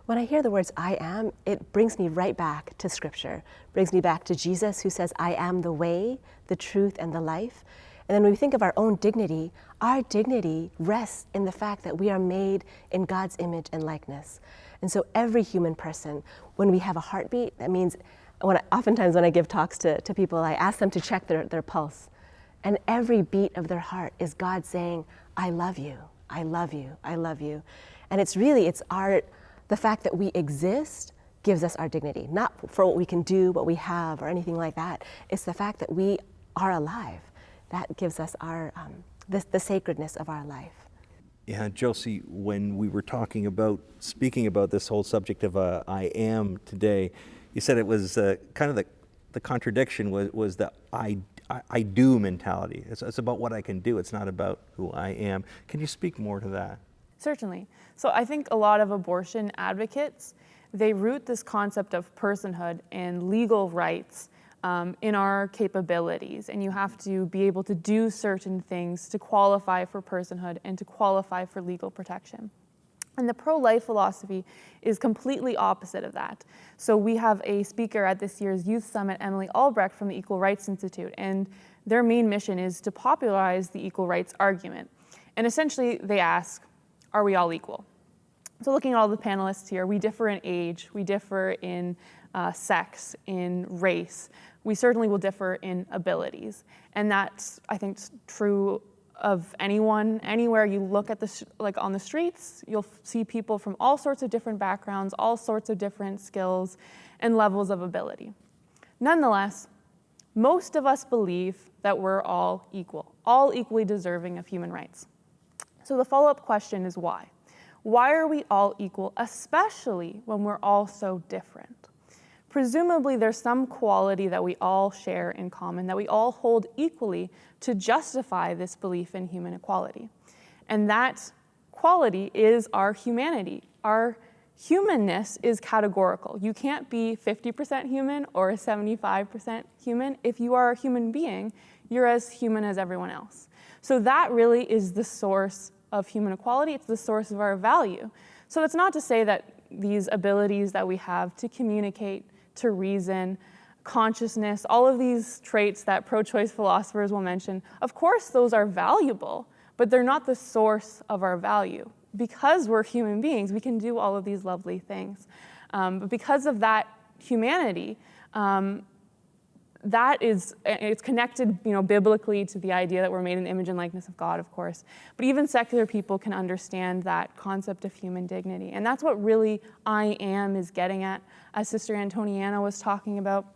S9: When I hear the words I am, it brings me right back to Scripture. Brings me back to Jesus, who says, I am the way, the truth, and the life. And then when we think of our own dignity, our dignity rests in the fact that we are made in God's image and likeness. And so every human person, when we have a heartbeat, that means, oftentimes when I give talks to people, I ask them to check their pulse. And every beat of their heart is God saying, I love you, I love you, I love you. And it's the fact that we exist gives us our dignity, not for what we can do, what we have, or anything like that. It's the fact that we are alive. That gives us our the sacredness of our life.
S10: Yeah, Josie, when we were speaking about this whole subject of I am today, you said it was kind of the contradiction was the I do mentality. It's about what I can do. It's not about who I am. Can you speak more to that?
S8: Certainly. So I think a lot of abortion advocates, they root this concept of personhood and legal rights in our capabilities. And you have to be able to do certain things to qualify for personhood and to qualify for legal protection. And the pro-life philosophy is completely opposite of that. So we have a speaker at this year's Youth Summit, Emily Albrecht from the Equal Rights Institute, and their main mission is to popularize the equal rights argument. And essentially they ask, are we all equal? So looking at all the panelists here, we differ in age, we differ in sex, in race. We certainly will differ in abilities. And that's, I think, true of anyone, anywhere you look at on the streets, you'll see people from all sorts of different backgrounds, all sorts of different skills and levels of ability. Nonetheless, most of us believe that we're all equal, all equally deserving of human rights. So the follow-up question is why? Why are we all equal, especially when we're all so different? Presumably there's some quality that we all share in common, that we all hold equally to justify this belief in human equality. And that quality is our humanity. Our humanness is categorical. You can't be 50% human or 75% human. If you are a human being, you're as human as everyone else. So that really is the source of human equality. It's the source of our value. So it's not to say that these abilities that we have to communicate, to reason, consciousness, all of these traits that pro-choice philosophers will mention, of course those are valuable, but they're not the source of our value. Because we're human beings, we can do all of these lovely things. But because of that humanity, it's connected, biblically to the idea that we're made in the image and likeness of God, of course. But even secular people can understand that concept of human dignity. And that's what really I Am is getting at, as Sister Antoniana was talking about.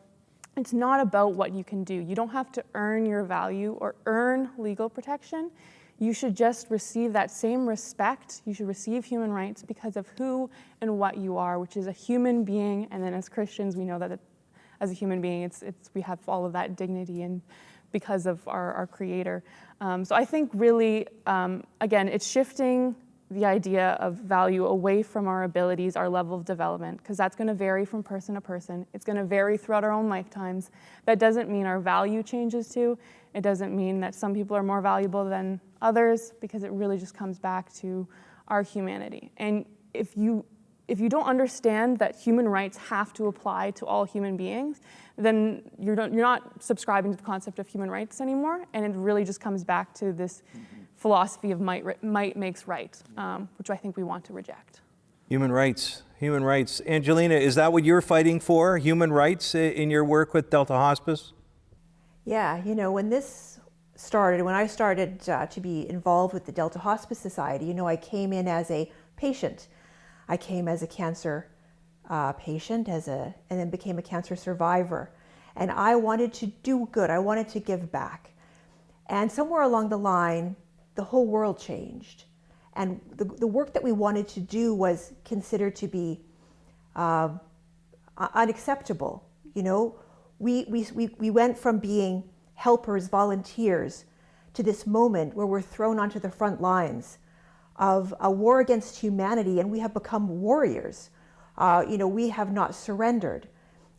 S8: It's not about what you can do. You don't have to earn your value or earn legal protection. You should just receive that same respect. You should receive human rights because of who and what you are, which is a human being. And then as Christians, we know that as a human being, we have all of that dignity and because of our Creator. So I think really, again, it's shifting the idea of value away from our abilities, our level of development, because that's going to vary from person to person. It's going to vary throughout our own lifetimes. That doesn't mean our value changes too. It doesn't mean that some people are more valuable than others, because it really just comes back to our humanity. And if you don't understand that human rights have to apply to all human beings, then you're not subscribing to the concept of human rights anymore, and it really just comes back to this philosophy of might makes right, which I think we want to reject.
S10: Human rights. Angelina, is that what you're fighting for, human rights, in your work with Delta Hospice?
S6: Yeah, when I started to be involved with the Delta Hospice Society, I came in as a patient. I came as a cancer patient, and then became a cancer survivor. And I wanted to do good. I wanted to give back. And somewhere along the line, the whole world changed. And the work that we wanted to do was considered to be unacceptable. We went from being helpers, volunteers, to this moment where we're thrown onto the front lines of a war against humanity, and we have become warriors. We have not surrendered.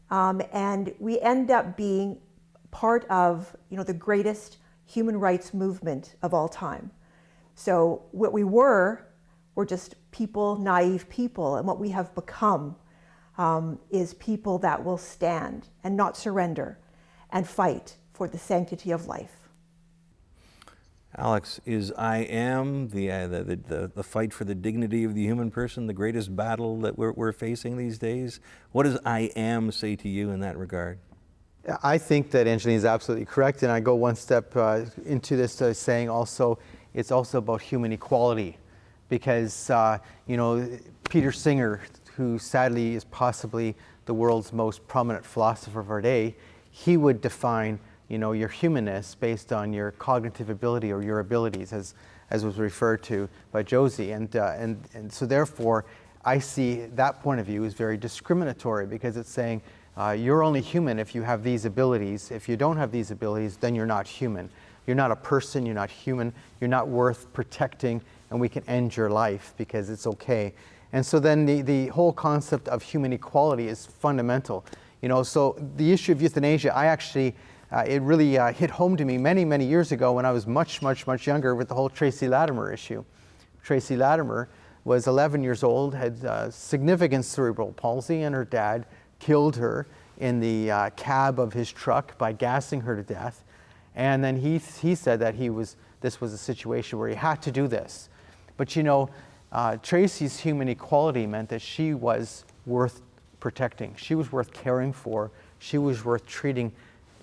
S6: And we end up being part of, the greatest human rights movement of all time. So what we were just people, naive people, and what we have become is people that will stand and not surrender and fight for the sanctity of life.
S10: Alex, is I Am, the fight for the dignity of the human person, the greatest battle that we're facing these days? What does I Am say to you in that regard?
S7: I think that Angelina is absolutely correct, and I go one step into this saying also, it's also about human equality, because Peter Singer, who sadly is possibly the world's most prominent philosopher of our day, he would define your humanness based on your cognitive ability or your abilities, as was referred to by Josie, and so therefore I see that point of view is very discriminatory, because it's saying you're only human if you have these abilities. If you don't have these abilities, then you're not human. You're not a person, you're not human, you're not worth protecting, and we can end your life because it's okay. And so then the whole concept of human equality is fundamental. So the issue of euthanasia, I actually, it really hit home to me many, many years ago when I was much, much, much younger with the whole Tracy Latimer issue. Tracy Latimer was 11 years old, had significant cerebral palsy, and her dad killed her in the cab of his truck by gassing her to death. And then he said that this was a situation where he had to do this. But Tracy's human equality meant that she was worth protecting. She was worth caring for. She was worth treating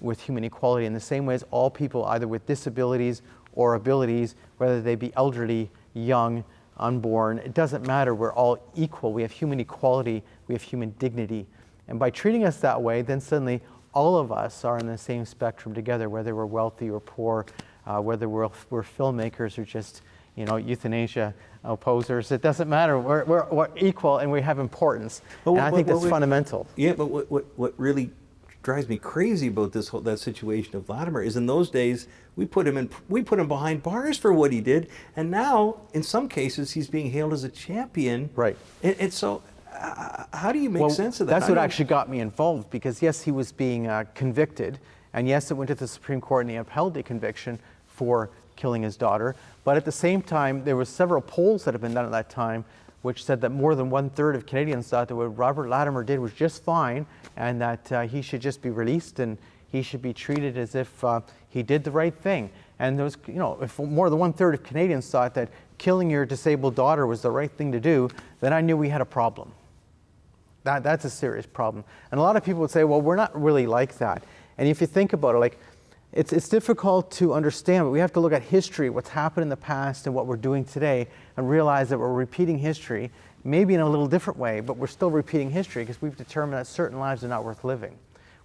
S7: with human equality in the same way as all people, either with disabilities or abilities, whether they be elderly, young, unborn. It doesn't matter. We're all equal. We have human equality. We have human dignity. And by treating us that way, then suddenly all of us are in the same spectrum together, whether we're wealthy or poor, whether we're filmmakers or just euthanasia opposers. It doesn't matter. We're equal and we have importance. And I think that's fundamental.
S10: Yeah, but what really drives me crazy about that situation of Latimer is in those days we put him behind bars for what he did, and now in some cases he's being hailed as a champion.
S7: Right.
S10: And so how do you make sense of that?
S7: That's what actually got me involved, because yes, he was being convicted, and yes, it went to the Supreme Court and he upheld the conviction for killing his daughter. But at the same time, there were several polls that had been done at that time which said that more than 1/3 of Canadians thought that what Robert Latimer did was just fine, and that he should just be released and he should be treated as if he did the right thing. And there was, you know, if more than 1/3 of Canadians thought that killing your disabled daughter was the right thing to do, then I knew we had a problem. That's a serious problem. And a lot of people would say, well, we're not really like that. And if you think about it, like, it's difficult to understand, but we have to look at history, what's happened in the past and what we're doing today, and realize that we're repeating history, maybe in a little different way, but we're still repeating history because we've determined that certain lives are not worth living.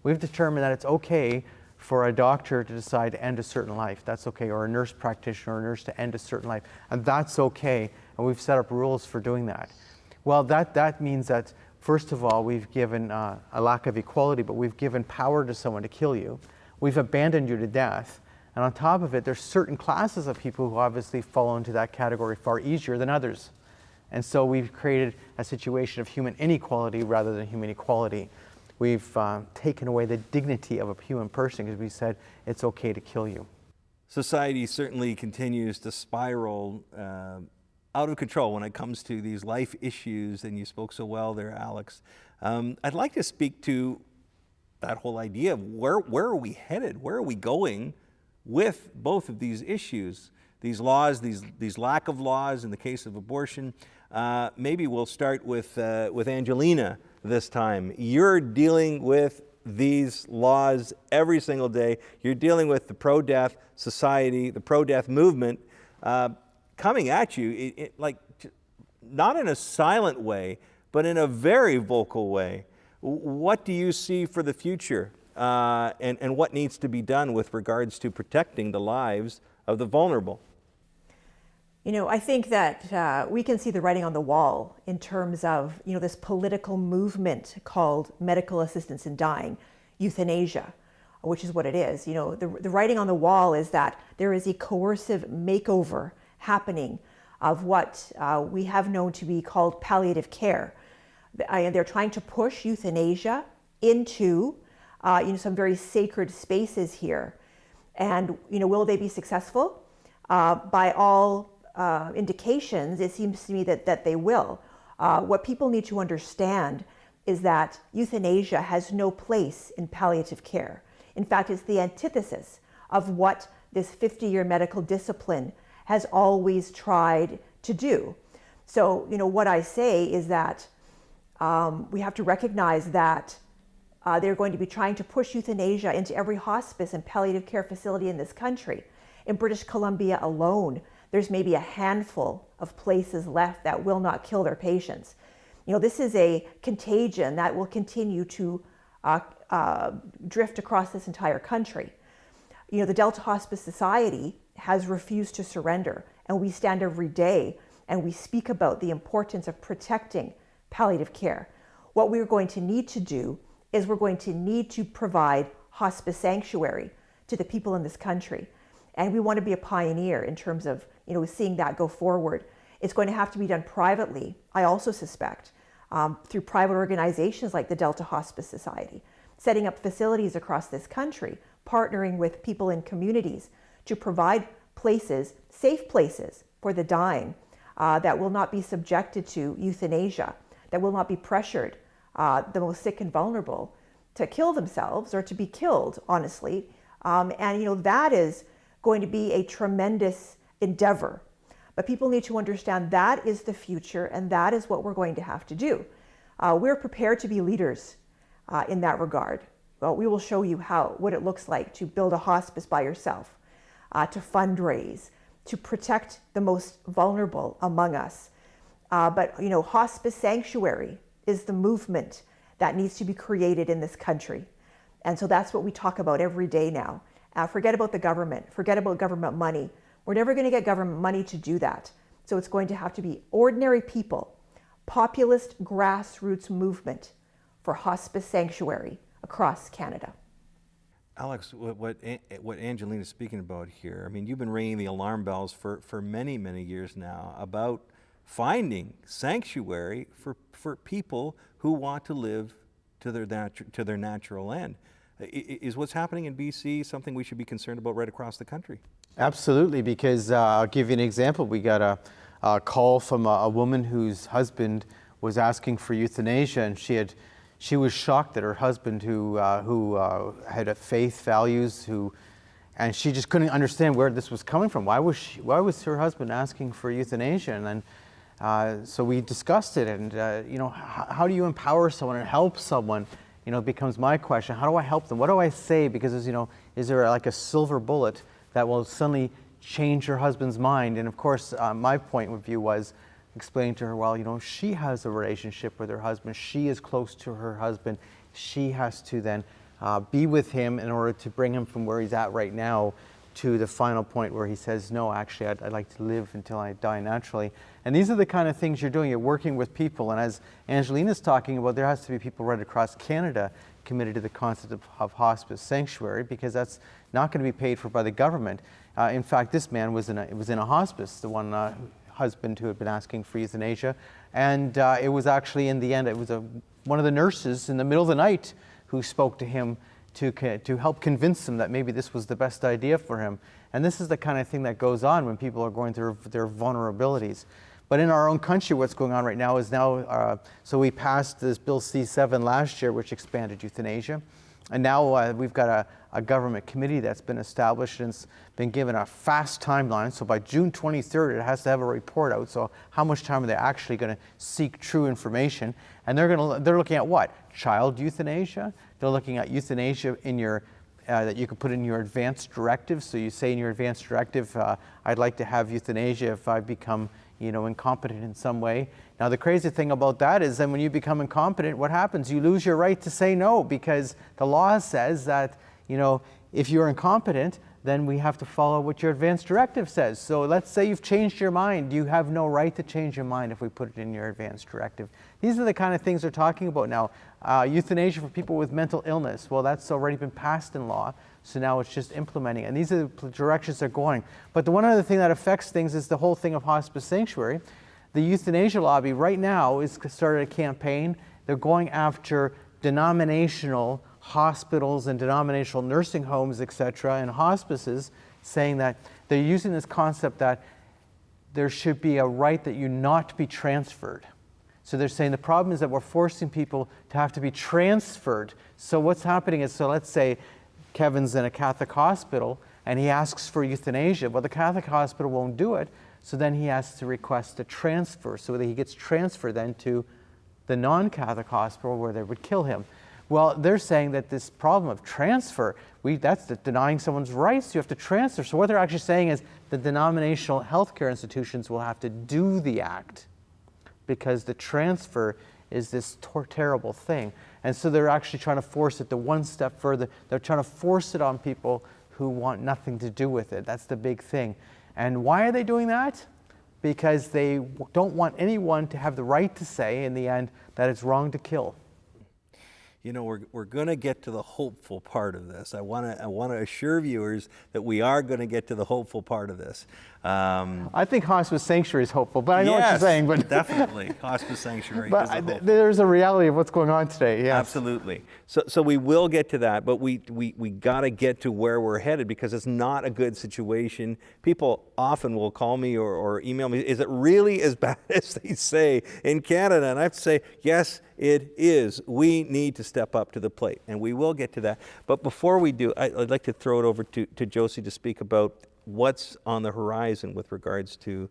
S7: We've determined that it's okay for a doctor to decide to end a certain life. That's okay. Or a nurse practitioner or a nurse to end a certain life. And that's okay. And we've set up rules for doing that. Well, that means that, first of all, we've given a lack of equality, but we've given power to someone to kill you. We've abandoned you to death. And on top of it, there's certain classes of people who obviously fall into that category far easier than others. And so we've created a situation of human inequality rather than human equality. We've taken away the dignity of a human person because we said it's okay to kill you.
S10: Society certainly continues to spiral out of control when it comes to these life issues, and you spoke so well there, Alex. I'd like to speak to that whole idea of where are we headed? Where are we going with both of these issues? These laws, these lack of laws in the case of abortion. Maybe we'll start with Angelina this time. You're dealing with these laws every single day. You're dealing with the pro-death society, the pro-death movement coming at you, like not in a silent way, but in a very vocal way. What do you see for the future and what needs to be done with regards to protecting the lives of the vulnerable?
S6: You know, I think that we can see the writing on the wall in terms of, you know, this political movement called medical assistance in dying, euthanasia, which is what it is. You know, the writing on the wall is that there is a coercive makeover happening of what we have known to be called palliative care. They're trying to push euthanasia into, you know, some very sacred spaces here. And, you know, will they be successful? By all indications, it seems to me that they will. What people need to understand is that euthanasia has no place in palliative care. In fact, it's the antithesis of what this 50-year medical discipline has always tried to do. So, you know, what I say is that we have to recognize that they're going to be trying to push euthanasia into every hospice and palliative care facility in this country. In British Columbia alone, there's maybe a handful of places left that will not kill their patients. You know, this is a contagion that will continue to drift across this entire country. You know, the Delta Hospice Society has refused to surrender, and we stand every day and we speak about the importance of protecting palliative care. What we're going to need to do is we're going to need to provide hospice sanctuary to the people in this country. And we want to be a pioneer in terms of, you know, seeing that go forward. It's going to have to be done privately, I also suspect, through private organizations like the Delta Hospice Society, setting up facilities across this country, partnering with people in communities to provide places, safe places for the dying that will not be subjected to euthanasia, that will not be pressured, the most sick and vulnerable, to kill themselves or to be killed, honestly. And, you know, that is going to be a tremendous endeavor. But people need to understand that is the future, and that is what we're going to have to do. We're prepared to be leaders in that regard. Well, we will show you what it looks like to build a hospice by yourself, to fundraise, to protect the most vulnerable among us. But, you know, hospice sanctuary is the movement that needs to be created in this country. And so that's what we talk about every day now. Forget about the government, forget about government money. We're never going to get government money to do that. So it's going to have to be ordinary people, populist grassroots movement for hospice sanctuary across Canada.
S10: Alex, what Angelina's speaking about here, I mean, you've been ringing the alarm bells for many, many years now about finding sanctuary for people who want to live to their natural end. Is what's happening in BC something we should be concerned about right across the country?
S7: Absolutely, because I'll give you an example. We got a call from a woman whose husband was asking for euthanasia, and she she was shocked that her husband, who had a faith, values, and she just couldn't understand where this was coming from. Why was her husband asking for euthanasia? And then, so we discussed it, and how do you empower someone and help someone? Becomes my question. How do I help them? What do I say? Because is there like a silver bullet that will suddenly change her husband's mind? And of course, my point of view was explaining to her, well, she has a relationship with her husband. She is close to her husband. She has to then be with him in order to bring him from where he's at right now to the final point where he says, no, actually, I'd like to live until I die naturally. And these are the kind of things you're doing. You're working with people. And as Angelina's talking about, there has to be people right across Canada committed to the concept of hospice sanctuary, because that's not going to be paid for by the government. In fact, this man was in a hospice, the one husband who had been asking for euthanasia. And it was actually, in the end, it was one of the nurses in the middle of the night who spoke to him to help convince him that maybe this was the best idea for him. And this is the kind of thing that goes on when people are going through their vulnerabilities. But in our own country, what's going on right now is so we passed this Bill C-7 last year, which expanded euthanasia. And now we've got a government committee that's been established, and it's been given a fast timeline. So by June 23rd, it has to have a report out. So how much time are they actually going to seek true information? And they're looking at what? Child euthanasia. They're looking at euthanasia in your that you can put in your advance directive. So you say in your advance directive, I'd like to have euthanasia if I become incompetent in some way. Now the crazy thing about that is then when you become incompetent, what happens? You lose your right to say no, because the law says that if you're incompetent, then we have to follow what your advance directive says. So let's say you've changed your mind. You have no right to change your mind if we put it in your advance directive. These are the kind of things they're talking about now. Euthanasia for people with mental illness. Well, that's already been passed in law. So now it's just implementing. And these are the directions they're going. But the one other thing that affects things is the whole thing of hospice sanctuary. The euthanasia lobby right now is started a campaign. They're going after denominational hospitals and denominational nursing homes, etc., and hospices, saying that they're using this concept that there should be a right that you not be transferred. So they're saying the problem is that we're forcing people to have to be transferred. So what's happening is, so let's say Kevin's in a Catholic hospital and he asks for euthanasia. Well, the Catholic hospital won't do it, so then he has to request a transfer, so that he gets transferred then to the non-Catholic hospital where they would kill him. Well, they're saying that this problem of transfer, that's denying someone's rights. You have to transfer. So what they're actually saying is the denominational healthcare institutions will have to do the act, because the transfer is this terrible thing. And so they're actually trying to force it to one step further. They're trying to force it on people who want nothing to do with it. That's the big thing. And why are they doing that? Because they don't want anyone to have the right to say in the end that it's wrong to kill.
S10: We're going to get to the hopeful part of this. I want to assure viewers that we are going to get to the hopeful part of this.
S7: I think hospice sanctuary is hopeful, but I know what you're saying. But
S10: definitely, hospice sanctuary.
S7: But there's a reality of what's going on today. Yes.
S10: Absolutely. So we will get to that, but we got to get to where we're headed, because it's not a good situation. People often will call me or email me, is it really as bad as they say in Canada? And I have to say, yes, it is. We need to step up to the plate, and we will get to that. But before we do, I'd like to throw it over to Josie to speak about what's on the horizon with regards to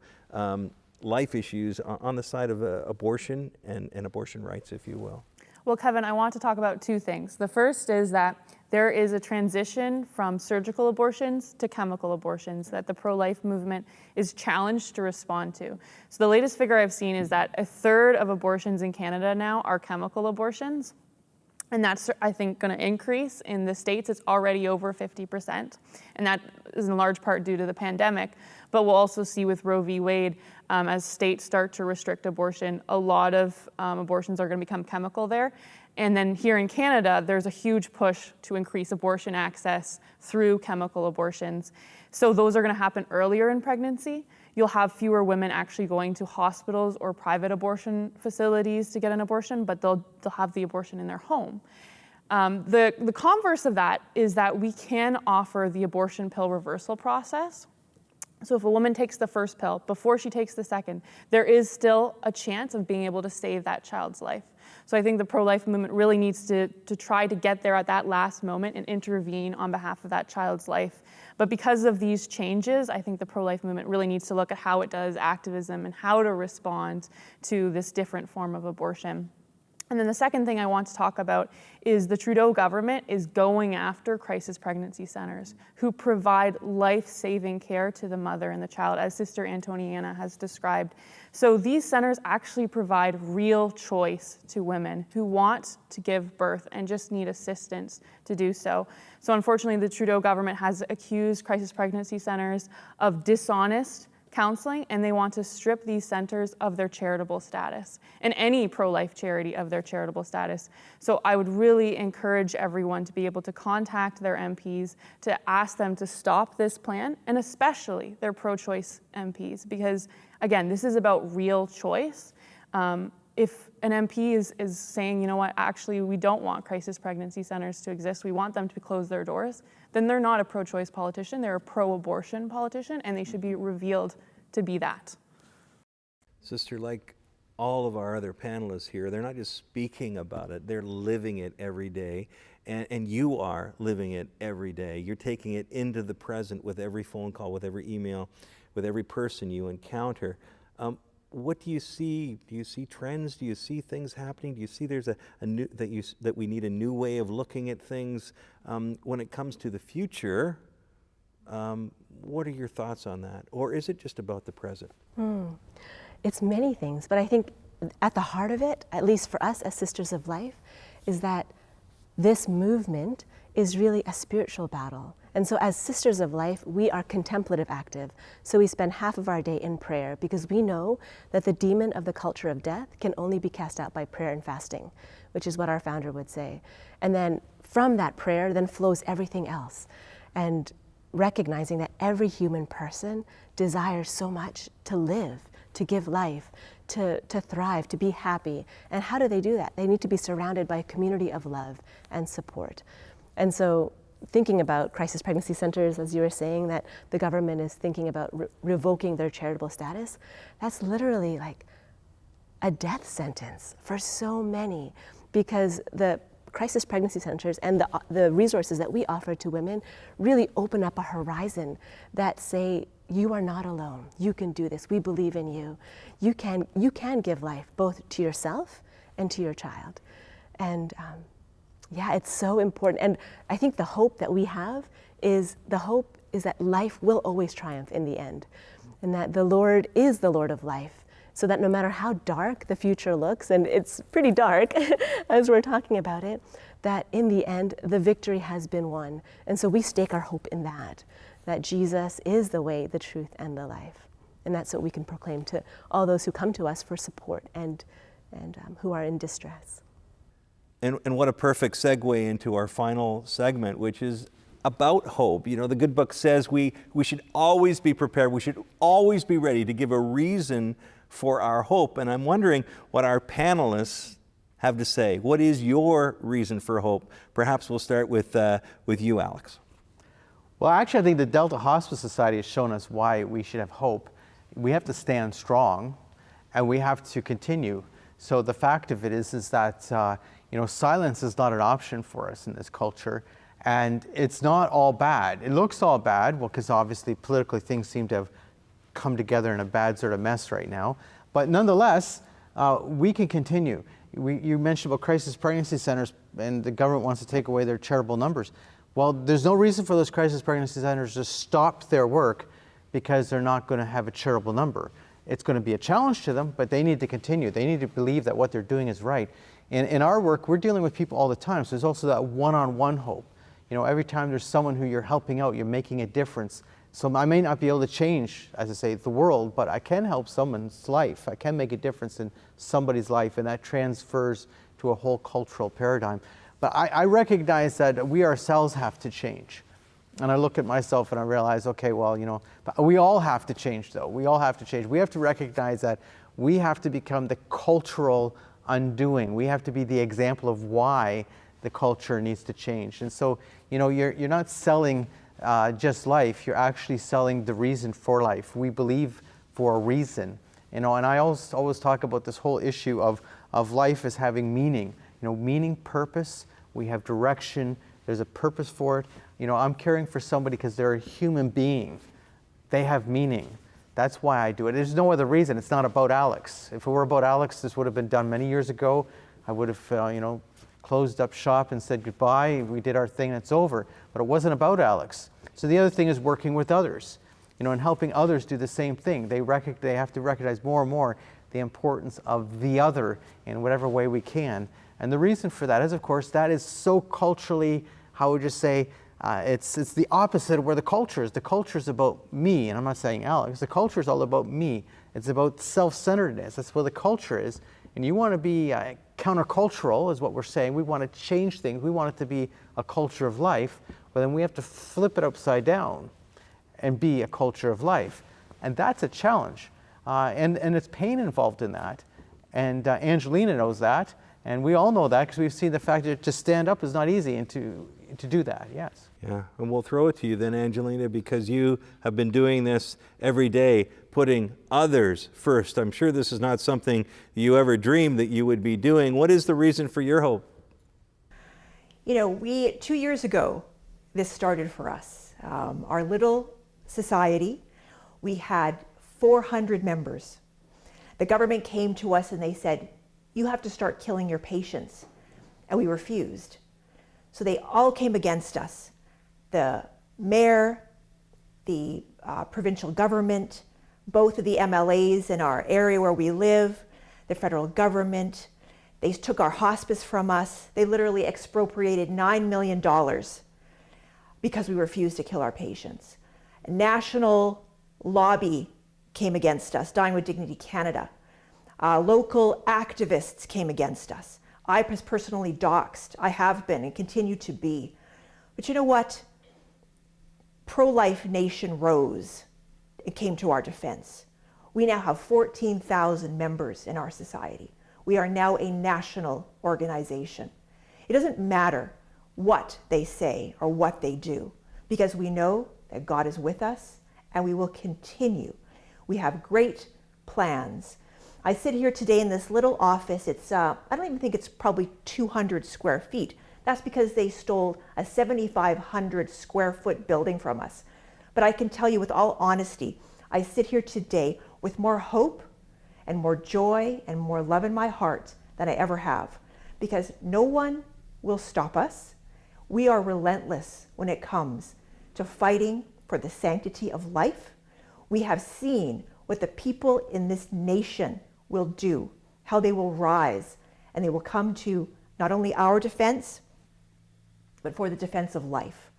S10: life issues on the side of abortion and abortion rights, if you will.
S8: Well, Kevin, I want to talk about two things. The first is that there is a transition from surgical abortions to chemical abortions that the pro-life movement is challenged to respond to. So the latest figure I've seen is that 1/3 of abortions in Canada now are chemical abortions. And that's, I think, going to increase. In the States, it's already over 50%. And that is in large part due to the pandemic. But we'll also see with Roe v. Wade, as states start to restrict abortion, a lot of abortions are going to become chemical there. And then here in Canada, there's a huge push to increase abortion access through chemical abortions. So those are going to happen earlier in pregnancy. You'll have fewer women actually going to hospitals or private abortion facilities to get an abortion, but they'll have the abortion in their home. The converse of that is that we can offer the abortion pill reversal process. So if a woman takes the first pill before she takes the second, there is still a chance of being able to save that child's life. So I think the pro-life movement really needs to try to get there at that last moment and intervene on behalf of that child's life. But because of these changes, I think the pro-life movement really needs to look at how it does activism and how to respond to this different form of abortion. And then the second thing I want to talk about is the Trudeau government is going after crisis pregnancy centers who provide life-saving care to the mother and the child, as Sister Antoniana has described. So these centers actually provide real choice to women who want to give birth and just need assistance to do so. So unfortunately, the Trudeau government has accused crisis pregnancy centers of dishonest counseling, and they want to strip these centers of their charitable status, and any pro-life charity of their charitable status. So I would really encourage everyone to be able to contact their MPs to ask them to stop this plan, and especially their pro-choice MPs, because again, this is about real choice. If an MP is saying, you know what, actually we don't want crisis pregnancy centers to exist, we want them to close their doors, then they're not a pro-choice politician, they're a pro-abortion politician, and they should be revealed to be that.
S10: Sister, like all of our other panelists here, they're not just speaking about it, they're living it every day. And you are living it every day. You're taking it into the present with every phone call, with every email, with every person you encounter. What do you see? Do you see trends? Do you see things happening? Do you see there's a new that we need a new way of looking at things when it comes to the future? What are your thoughts on that? Or is it just about the present?
S9: It's many things, but I think at the heart of it, at least for us as Sisters of Life, is that this movement is really a spiritual battle. And so as Sisters of Life, we are contemplative active. So we spend half of our day in prayer because we know that the demon of the culture of death can only be cast out by prayer and fasting, which is what our founder would say. And then from that prayer then flows everything else. And recognizing that every human person desires so much to live, to give life, to thrive, to be happy. And how do they do that? They need to be surrounded by a community of love and support. And so thinking about crisis pregnancy centers, as you were saying, that the government is thinking about revoking their charitable status, that's literally like a death sentence for so many, because the crisis pregnancy centers and the resources that we offer to women really open up a horizon that say, you are not alone. You can do this. We believe in you. You can give life both to yourself and to your child. And yeah, it's so important. And I think the hope that we have is that life will always triumph in the end, and that the Lord is the Lord of life, so that no matter how dark the future looks, and it's pretty dark as we're talking about it, that in the end, the victory has been won. And so we stake our hope in that Jesus is the way, the truth, and the life. And that's what we can proclaim to all those who come to us for support and who are in distress.
S10: And what a perfect segue into our final segment, which is about hope. You know, the good book says we should always be prepared. We should always be ready to give a reason for our hope. And I'm wondering what our panelists have to say. What is your reason for hope? Perhaps we'll start with you, Alex.
S7: Well, actually, I think the Delta Hospice Society has shown us why we should have hope. We have to stand strong, and we have to continue. So the fact of it is that silence is not an option for us in this culture, and it's not all bad. It looks all bad, well, because obviously politically things seem to have come together in a bad sort of mess right now. But nonetheless, we can continue. You mentioned about crisis pregnancy centers, and the government wants to take away their charitable numbers. Well, there's no reason for those crisis pregnancy centers to stop their work because they're not going to have a charitable number. It's going to be a challenge to them, but they need to continue. They need to believe that what they're doing is right. In our work, we're dealing with people all the time, so there's also that one-on-one hope. You know, every time there's someone who you're helping out, you're making a difference. So I may not be able to change, as I say, the world, but I can help someone's life. I can make a difference in somebody's life, and that transfers to a whole cultural paradigm. But I recognize that we ourselves have to change. And I look at myself and I realize, okay, well, but we all have to change, though. We all have to change. We have to recognize that we have to become the cultural undoing. We have to be the example of why the culture needs to change. And so, you're not selling just life, you're actually selling the reason for life. We believe for a reason, and I always talk about this whole issue of life as having meaning. Meaning, purpose. We have direction. There's a purpose for it. I'm caring for somebody because they're a human being. They have meaning. That's why I do it. There's no other reason. It's not about Alex. If it were about Alex, this would have been done many years ago. I would have, closed up shop and said goodbye. We did our thing and it's over. But it wasn't about Alex. So the other thing is working with others, and helping others do the same thing. They have to recognize more and more the importance of the other in whatever way we can. And the reason for that is, of course, that is so culturally, how would you say, it's the opposite of where the culture is. The culture is about me, and I'm not saying Alex. The culture is all about me. It's about self-centeredness. That's where the culture is. And you want to be countercultural, is what we're saying. We want to change things. We want it to be a culture of life. But then we have to flip it upside down and be a culture of life. And that's a challenge. And it's pain involved in that. And Angelina knows that. And we all know that because we've seen the fact that to stand up is not easy and to do that, yes.
S10: Yeah, and we'll throw it to you then, Angelina, because you have been doing this every day, putting others first. I'm sure this is not something you ever dreamed that you would be doing. What is the reason for your hope?
S6: 2 years ago, this started for us. Our little society, we had 400 members. The government came to us and they said, you have to start killing your patients. And we refused. So they all came against us. The mayor, the provincial government, both of the MLAs in our area where we live, the federal government. They took our hospice from us. They literally expropriated $9 million because we refused to kill our patients. A national lobby came against us, Dying with Dignity Canada. Local activists came against us. I was personally doxxed. I have been and continue to be. But you know what? Pro-Life Nation rose and came to our defense. We now have 14,000 members in our society. We are now a national organization. It doesn't matter what they say or what they do, because we know that God is with us and we will continue. We have great plans. I sit here today in this little office. It's, I don't even think it's probably 200 square feet. That's because they stole a 7,500 square foot building from us. But I can tell you with all honesty, I sit here today with more hope and more joy and more love in my heart than I ever have, because no one will stop us. We are relentless when it comes to fighting for the sanctity of life. We have seen what the people in this nation will do, how they will rise, and they will come to not only our defense, but for the defense of life.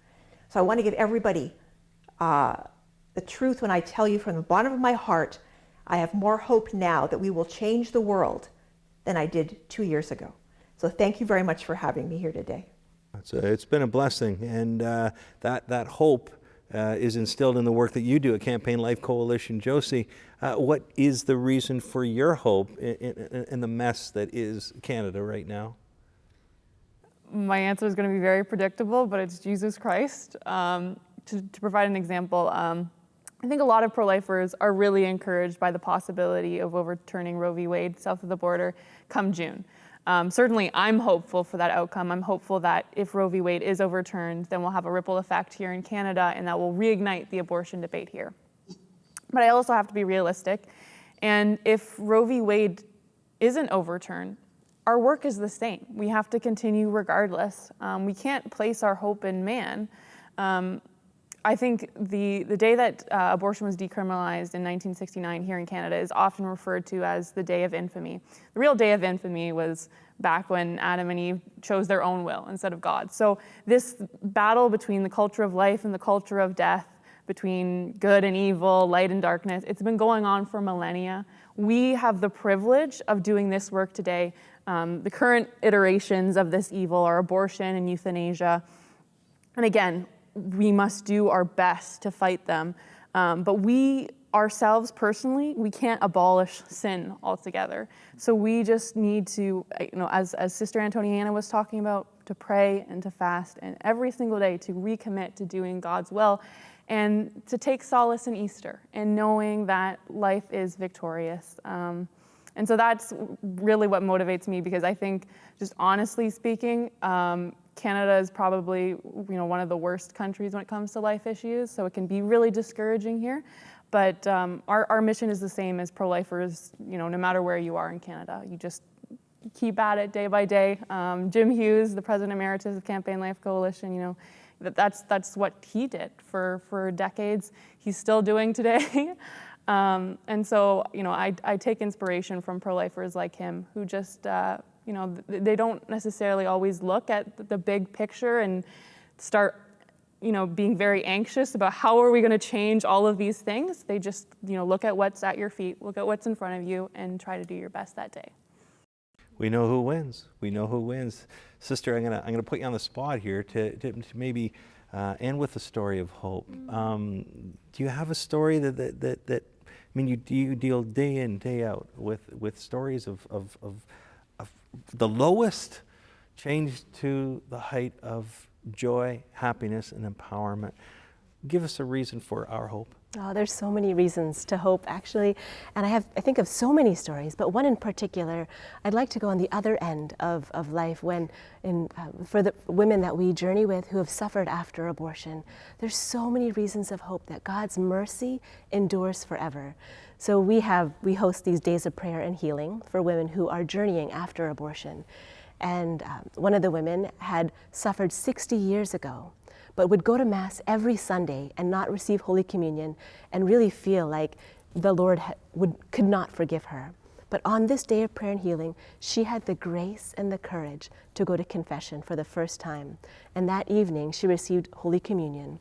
S6: So I want to give everybody the truth when I tell you from the bottom of my heart, I have more hope now that we will change the world than I did 2 years ago. So thank you very much for having me here today.
S10: It's been a blessing, and that hope is instilled in the work that you do at Campaign Life Coalition. Josie, what is the reason for your hope in the mess that is Canada right now?
S8: My answer is going to be very predictable, but it's Jesus Christ. To provide an example, I think a lot of pro-lifers are really encouraged by the possibility of overturning Roe v. Wade south of the border come June. Certainly, I'm hopeful for that outcome. I'm hopeful that if Roe v. Wade is overturned, then we'll have a ripple effect here in Canada, and that will reignite the abortion debate here. But I also have to be realistic. And if Roe v. Wade isn't overturned, our work is the same. We have to continue regardless. We can't place our hope in man. I think the day that abortion was decriminalized in 1969 here in Canada is often referred to as the Day of Infamy. The real Day of Infamy was back when Adam and Eve chose their own will instead of God. So this battle between the culture of life and the culture of death, between good and evil, light and darkness, it's been going on for millennia. We have the privilege of doing this work today. The current iterations of this evil are abortion and euthanasia. And again, we must do our best to fight them. But we ourselves personally, we can't abolish sin altogether. So we just need to, as Sister Antoniana was talking about, to pray and to fast, and every single day to recommit to doing God's will, and to take solace in Easter and knowing that life is victorious. And so that's really what motivates me, because I think, just honestly speaking, Canada is probably one of the worst countries when it comes to life issues, so it can be really discouraging here. But our mission is the same as pro-lifers, no matter where you are in Canada. You just keep at it day by day. Jim Hughes, the President Emeritus of Campaign Life Coalition, that's what he did for decades. He's still doing today. And so, I take inspiration from pro-lifers like him who just, they don't necessarily always look at the big picture and start, being very anxious about how are we going to change all of these things. They just, look at what's at your feet, look at what's in front of you, and try to do your best that day.
S10: We know who wins. We know who wins. Sister, I'm gonna put you on the spot here to maybe end with a story of hope. Do you have a story that you deal day in, day out with stories of the lowest changed to the height of joy, happiness, and empowerment? Give us a reason for our hope.
S9: Oh, there's so many reasons to hope, actually. And I think of so many stories, but one in particular, I'd like to go on the other end of life for the women that we journey with who have suffered after abortion. There's so many reasons of hope that God's mercy endures forever. So we host these days of prayer and healing for women who are journeying after abortion. And one of the women had suffered 60 years ago, but would go to Mass every Sunday and not receive Holy Communion and really feel like the Lord could not forgive her. But on this day of prayer and healing, she had the grace and the courage to go to confession for the first time. And that evening, she received Holy Communion.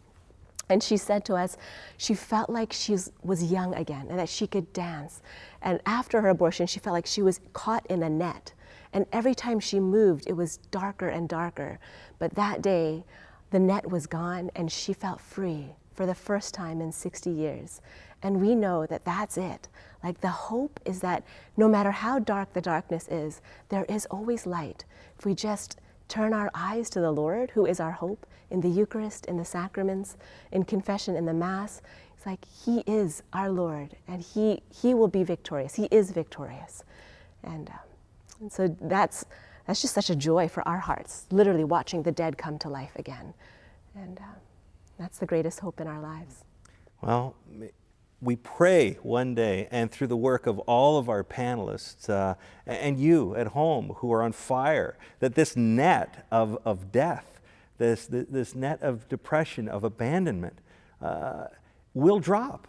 S9: And she said to us, she felt like she was young again and that she could dance. And after her abortion, she felt like she was caught in a net. And every time she moved, it was darker and darker. But that day, the net was gone and she felt free for the first time in 60 years. And we know that that's it. Like, the hope is that no matter how dark the darkness is, there is always light. If we just turn our eyes to the Lord, who is our hope, in the Eucharist, in the sacraments, in confession, in the Mass, it's like He is our Lord, and He will be victorious. He is victorious. And so that's just such a joy for our hearts, literally watching the dead come to life again. And that's the greatest hope in our lives.
S10: Well, we pray one day, and through the work of all of our panelists and you at home who are on fire, that this net of death, this net of depression, of abandonment, will drop.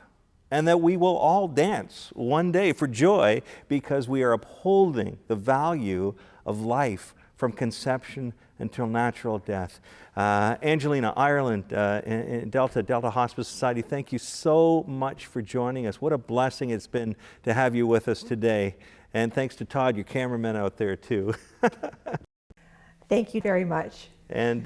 S10: And that we will all dance one day for joy because we are upholding the value of life from conception until natural death. Angelina, Ireland, in Delta Hospice Society, thank you so much for joining us. What a blessing it's been to have you with us today. And thanks to Todd, your cameraman out there too.
S6: Thank you very much.
S10: And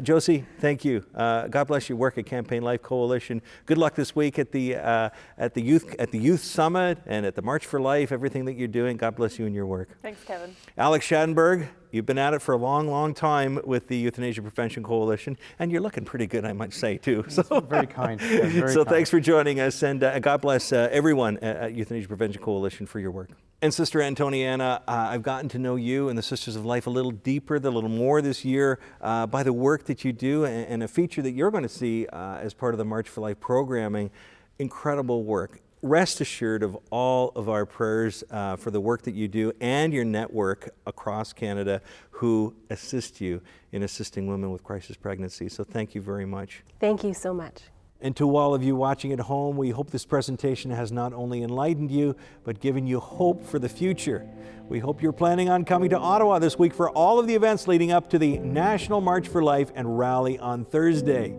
S10: Josie, thank you. God bless your work at Campaign Life Coalition. Good luck this week at the Youth Summit and at the March for Life. Everything that you're doing, God bless you and your work.
S8: Thanks, Kevin.
S10: Alex Schadenberg, you've been at it for a long, long time with the Euthanasia Prevention Coalition, and you're looking pretty good, I might say, too. So
S7: very kind. Yeah, very
S10: so
S7: kind.
S10: thanks for joining us, and God bless everyone at Euthanasia Prevention Coalition for your work. And Sister Antoniana, I've gotten to know you and the Sisters of Life a little deeper, a little more this year by the work that you do and a feature that you're going to see as part of the March for Life programming. Incredible work. Rest assured of all of our prayers for the work that you do and your network across Canada who assist you in assisting women with crisis pregnancy. So thank you very much.
S9: Thank you so much.
S10: And to all of you watching at home, we hope this presentation has not only enlightened you, but given you hope for the future. We hope you're planning on coming to Ottawa this week for all of the events leading up to the National March for Life and Rally on Thursday.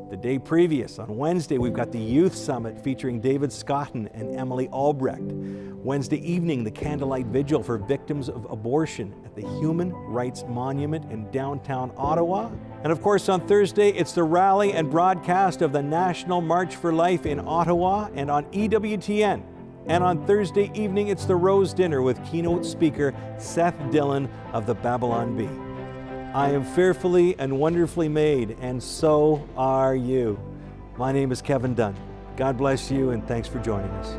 S10: The day previous, on Wednesday, we've got the Youth Summit featuring David Scotton and Emily Albrecht. Wednesday evening, the Candlelight Vigil for victims of abortion at the Human Rights Monument in downtown Ottawa. And of course, on Thursday, it's the rally and broadcast of the National March for Life in Ottawa and on EWTN. And on Thursday evening, it's the Rose Dinner with keynote speaker Seth Dillon of the Babylon Bee. I am fearfully and wonderfully made, and so are you. My name is Kevin Dunn. God bless you, and thanks for joining us.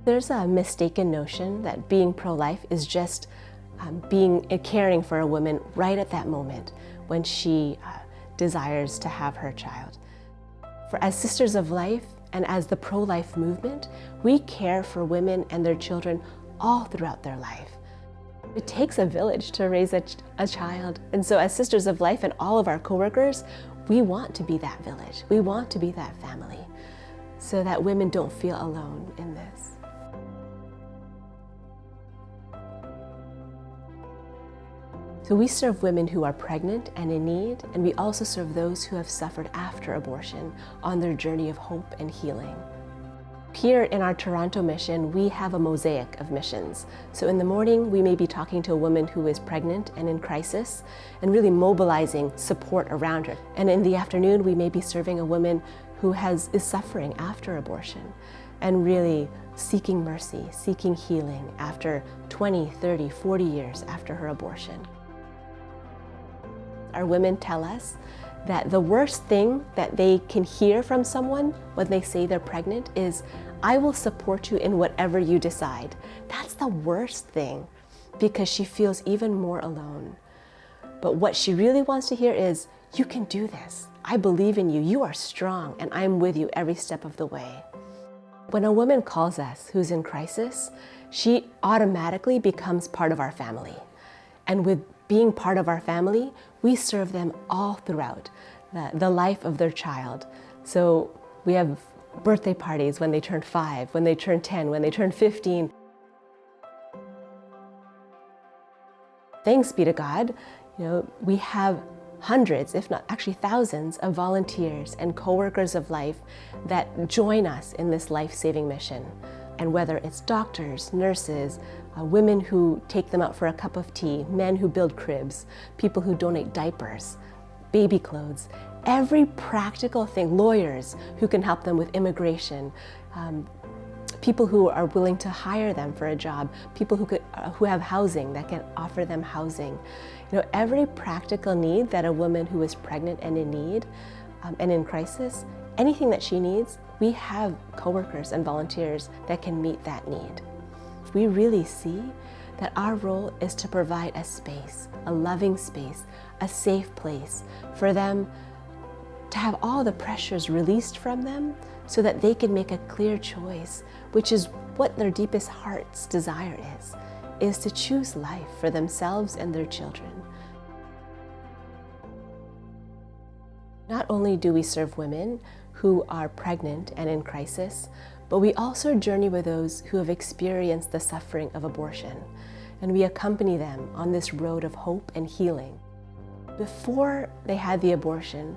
S9: There's a mistaken notion that being pro-life is just caring for a woman right at that moment when she desires to have her child. As Sisters of Life and as the pro-life movement, we care for women and their children all throughout their life. It takes a village to raise a child. And so as Sisters of Life and all of our coworkers, we want to be that village. We want to be that family so that women don't feel alone in this. So we serve women who are pregnant and in need, and we also serve those who have suffered after abortion on their journey of hope and healing. Here in our Toronto mission, we have a mosaic of missions. So in the morning, we may be talking to a woman who is pregnant and in crisis and really mobilizing support around her. And in the afternoon, we may be serving a woman who is suffering after abortion and really seeking mercy, seeking healing after 20, 30, 40 years after her abortion. Our women tell us that the worst thing that they can hear from someone when they say they're pregnant is, "I will support you in whatever you decide." That's the worst thing because she feels even more alone. But what she really wants to hear is, "You can do this. I believe in you. You are strong, and I'm with you every step of the way." When a woman calls us who's in crisis, she automatically becomes part of our family. And with being part of our family, we serve them all throughout the life of their child. So we have birthday parties when they turn 5, when they turn 10, when they turn 15. Thanks be to God, we have hundreds, if not actually thousands, of volunteers and co-workers of life that join us in this life-saving mission. And whether it's doctors, nurses, women who take them out for a cup of tea, men who build cribs, people who donate diapers, baby clothes, every practical thing, lawyers who can help them with immigration, people who are willing to hire them for a job, people who have housing that can offer them housing. Every practical need that a woman who is pregnant and in need and in crisis, anything that she needs, we have coworkers and volunteers that can meet that need. We really see that our role is to provide a space, a loving space, a safe place for them to have all the pressures released from them so that they can make a clear choice, which is what their deepest heart's desire is to choose life for themselves and their children. Not only do we serve women who are pregnant and in crisis, but we also journey with those who have experienced the suffering of abortion, and we accompany them on this road of hope and healing. Before they had the abortion,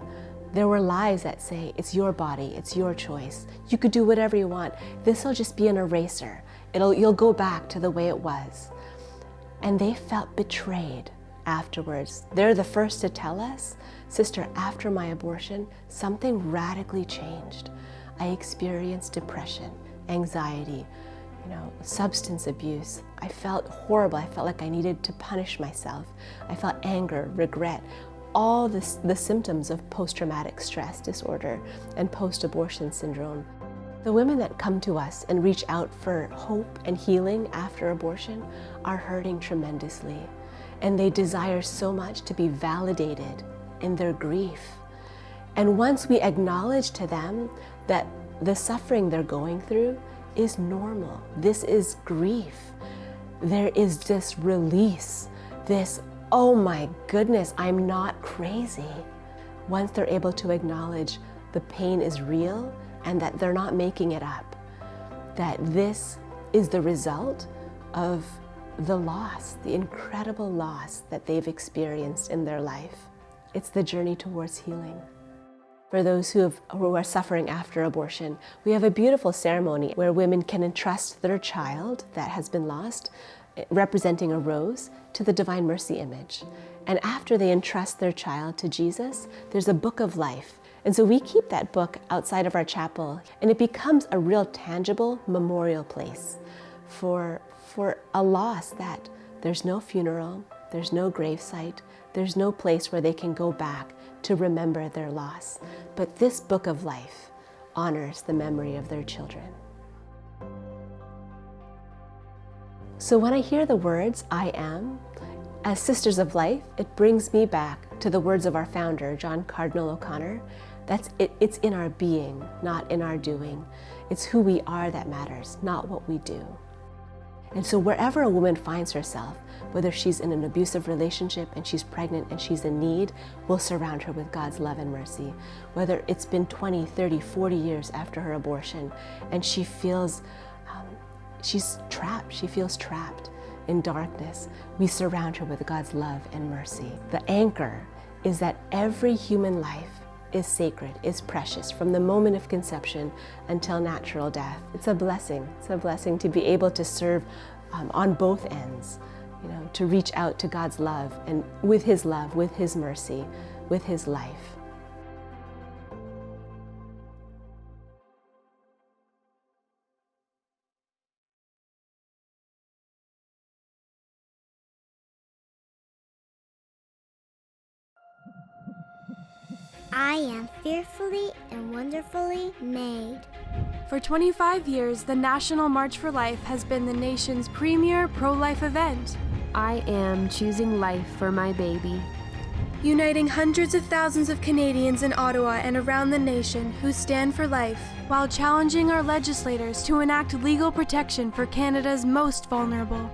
S9: there were lies that say, "It's your body, it's your choice. You could do whatever you want. This'll just be an eraser. You'll go back to the way it was." And they felt betrayed afterwards. They're the first to tell us, "Sister, after my abortion, something radically changed. I experienced depression, anxiety, substance abuse. I felt horrible. I felt like I needed to punish myself. I felt anger, regret, all the symptoms of post-traumatic stress disorder and post-abortion syndrome." The women that come to us and reach out for hope and healing after abortion are hurting tremendously, and they desire so much to be validated in their grief. And once we acknowledge to them that the suffering they're going through is normal, this is grief, there is this release, this, "Oh my goodness, I'm not crazy." Once they're able to acknowledge the pain is real and that they're not making it up, that this is the result of the loss, the incredible loss that they've experienced in their life. It's the journey towards healing. For those who are suffering after abortion, we have a beautiful ceremony where women can entrust their child that has been lost, representing a rose, to the Divine Mercy image. And after they entrust their child to Jesus, there's a book of life. And so we keep that book outside of our chapel, and it becomes a real tangible memorial place for a loss that there's no funeral, there's no gravesite, there's no place where they can go back to remember their loss. But this book of life honors the memory of their children. So when I hear the words, I am, as Sisters of Life, it brings me back to the words of our founder, John Cardinal O'Connor. It's in our being, not in our doing. It's who we are that matters, not what we do. And so wherever a woman finds herself, whether she's in an abusive relationship and she's pregnant and she's in need, we'll surround her with God's love and mercy. Whether it's been 20, 30, 40 years after her abortion and she feels she's trapped, she feels trapped in darkness, we surround her with God's love and mercy. The anchor is that every human life is sacred, is precious from the moment of conception until natural death. It's a blessing. It's a blessing to be able to serve on both ends, to reach out to God's love and with His love, with His mercy, with His life.
S1: I am fearfully and wonderfully made.
S2: For 25 years, the National March for Life has been the nation's premier pro-life event.
S3: I am choosing life for my baby.
S2: Uniting hundreds of thousands of Canadians in Ottawa and around the nation who stand for life, while challenging our legislators to enact legal protection for Canada's most vulnerable.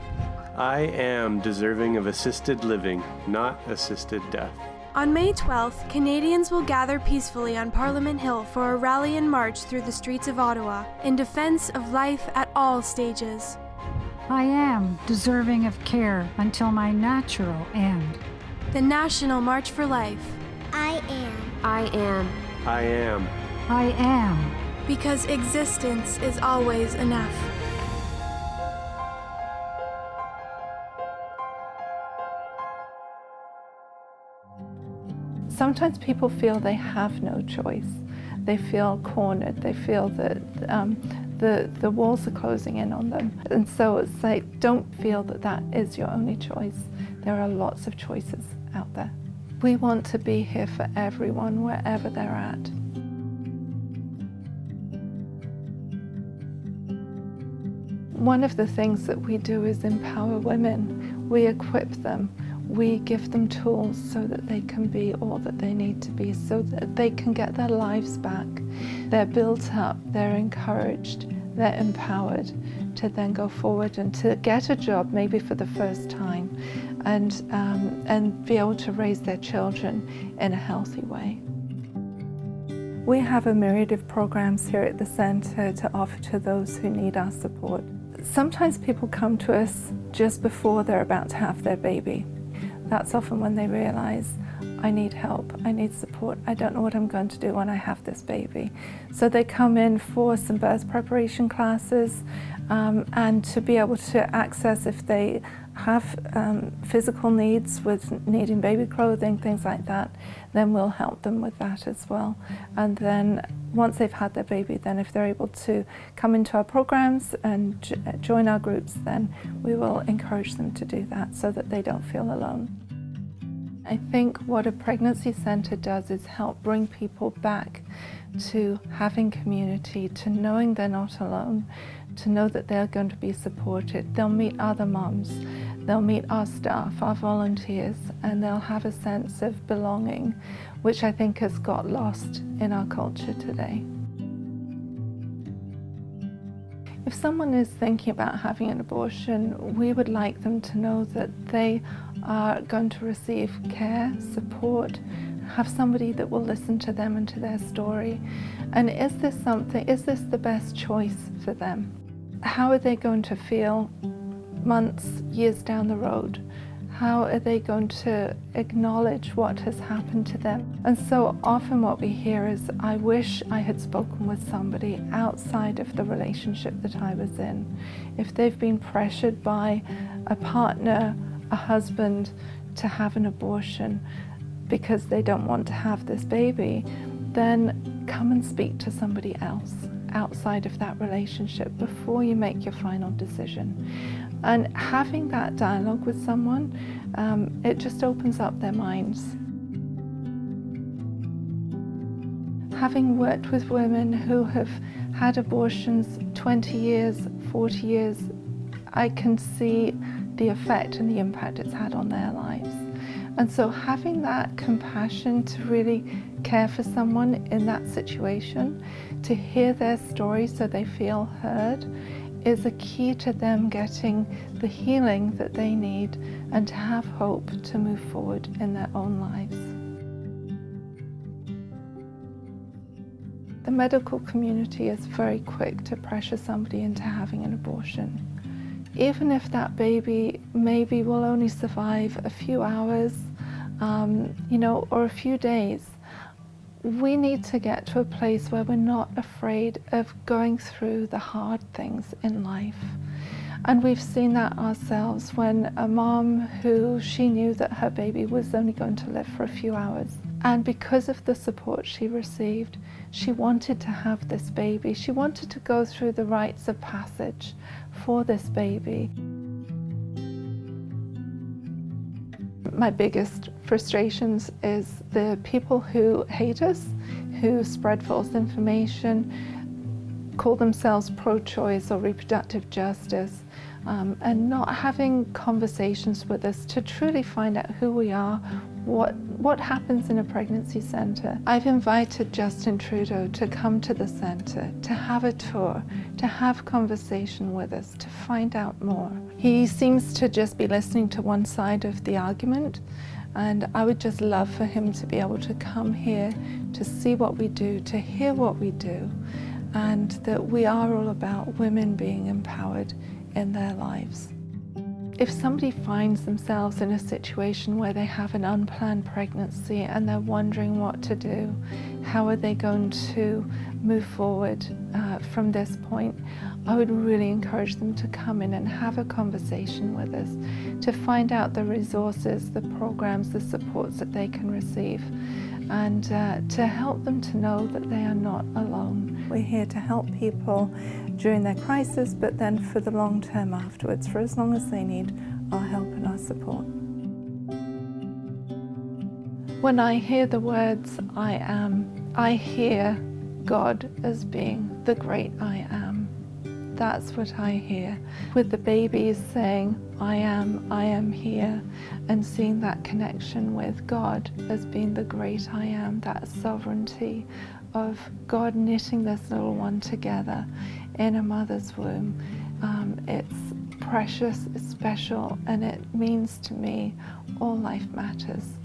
S4: I am deserving of assisted living, not assisted death.
S2: On May 12th, Canadians will gather peacefully on Parliament Hill for a rally and march through the streets of Ottawa in defense of life at all stages.
S5: I am deserving of care until my natural end.
S2: The National March for Life.
S1: I am.
S3: I am.
S4: I am.
S5: I am.
S2: Because existence is always enough.
S12: Sometimes people feel they have no choice. They feel cornered. They feel that the walls are closing in on them. And so it's like, don't feel that that is your only choice. There are lots of choices out there. We want to be here for everyone, wherever they're at. One of the things that we do is empower women. We equip them. We give them tools so that they can be all that they need to be, so that they can get their lives back. They're built up, they're encouraged, they're empowered to then go forward and to get a job, maybe for the first time, and be able to raise their children in a healthy way. We have a myriad of programs here at the Centre to offer to those who need our support. Sometimes people come to us just before they're about to have their baby. That's often when they realize, I need help, I need support, I don't know what I'm going to do when I have this baby. So they come in for some birth preparation classes and to be able to access if they have physical needs with needing baby clothing, things like that, then we'll help them with that as well. And then once they've had their baby, then if they're able to come into our programs and join our groups, then we will encourage them to do that so that they don't feel alone. I think what a pregnancy centre does is help bring people back to having community, to knowing they're not alone, to know that they're going to be supported. They'll meet other moms, they'll meet our staff, our volunteers, and they'll have a sense of belonging, which I think has got lost in our culture today. If someone is thinking about having an abortion, we would like them to know that they are going to receive care, support, have somebody that will listen to them and to their story. And is this the best choice for them? How are they going to feel months, years down the road? How are they going to acknowledge what has happened to them? And so often what we hear is, I wish I had spoken with somebody outside of the relationship that I was in. If they've been pressured by a partner, a husband, to have an abortion because they don't want to have this baby, then come and speak to somebody else outside of that relationship before you make your final decision. And having that dialogue with someone, it just opens up their minds. Having worked with women who have had abortions 20 years, 40 years, I can see the effect and the impact it's had on their lives. And so having that compassion to really care for someone in that situation, to hear their story so they feel heard, is a key to them getting the healing that they need and to have hope to move forward in their own lives. The medical community is very quick to pressure somebody into having an abortion. Even if that baby maybe will only survive a few hours, or a few days, we need to get to a place where we're not afraid of going through the hard things in life. And we've seen that ourselves when a mom who she knew that her baby was only going to live for a few hours. And because of the support she received, she wanted to have this baby. She wanted to go through the rites of passage for this baby. My biggest frustrations is the people who hate us, who spread false information, call themselves pro-choice or reproductive justice, and not having conversations with us to truly find out who we are, what happens in a pregnancy centre. I've invited Justin Trudeau to come to the centre, to have a tour, to have conversation with us, to find out more. He seems to just be listening to one side of the argument, and I would just love for him to be able to come here to see what we do, to hear what we do, and that we are all about women being empowered in their lives. If somebody finds themselves in a situation where they have an unplanned pregnancy and they're wondering what to do, how are they going to move forward from this point, I would really encourage them to come in and have a conversation with us to find out the resources, the programs, the supports that they can receive, and to help them to know that they are not alone. We're here to help people during their crisis, but then for the long term afterwards, for as long as they need our help and our support. When I hear the words I am, I hear God as being the great I am. That's what I hear. With the babies saying, I am here, and seeing that connection with God as being the great I am, that sovereignty of God knitting this little one together in a mother's womb. It's precious, it's special, and it means to me all life matters.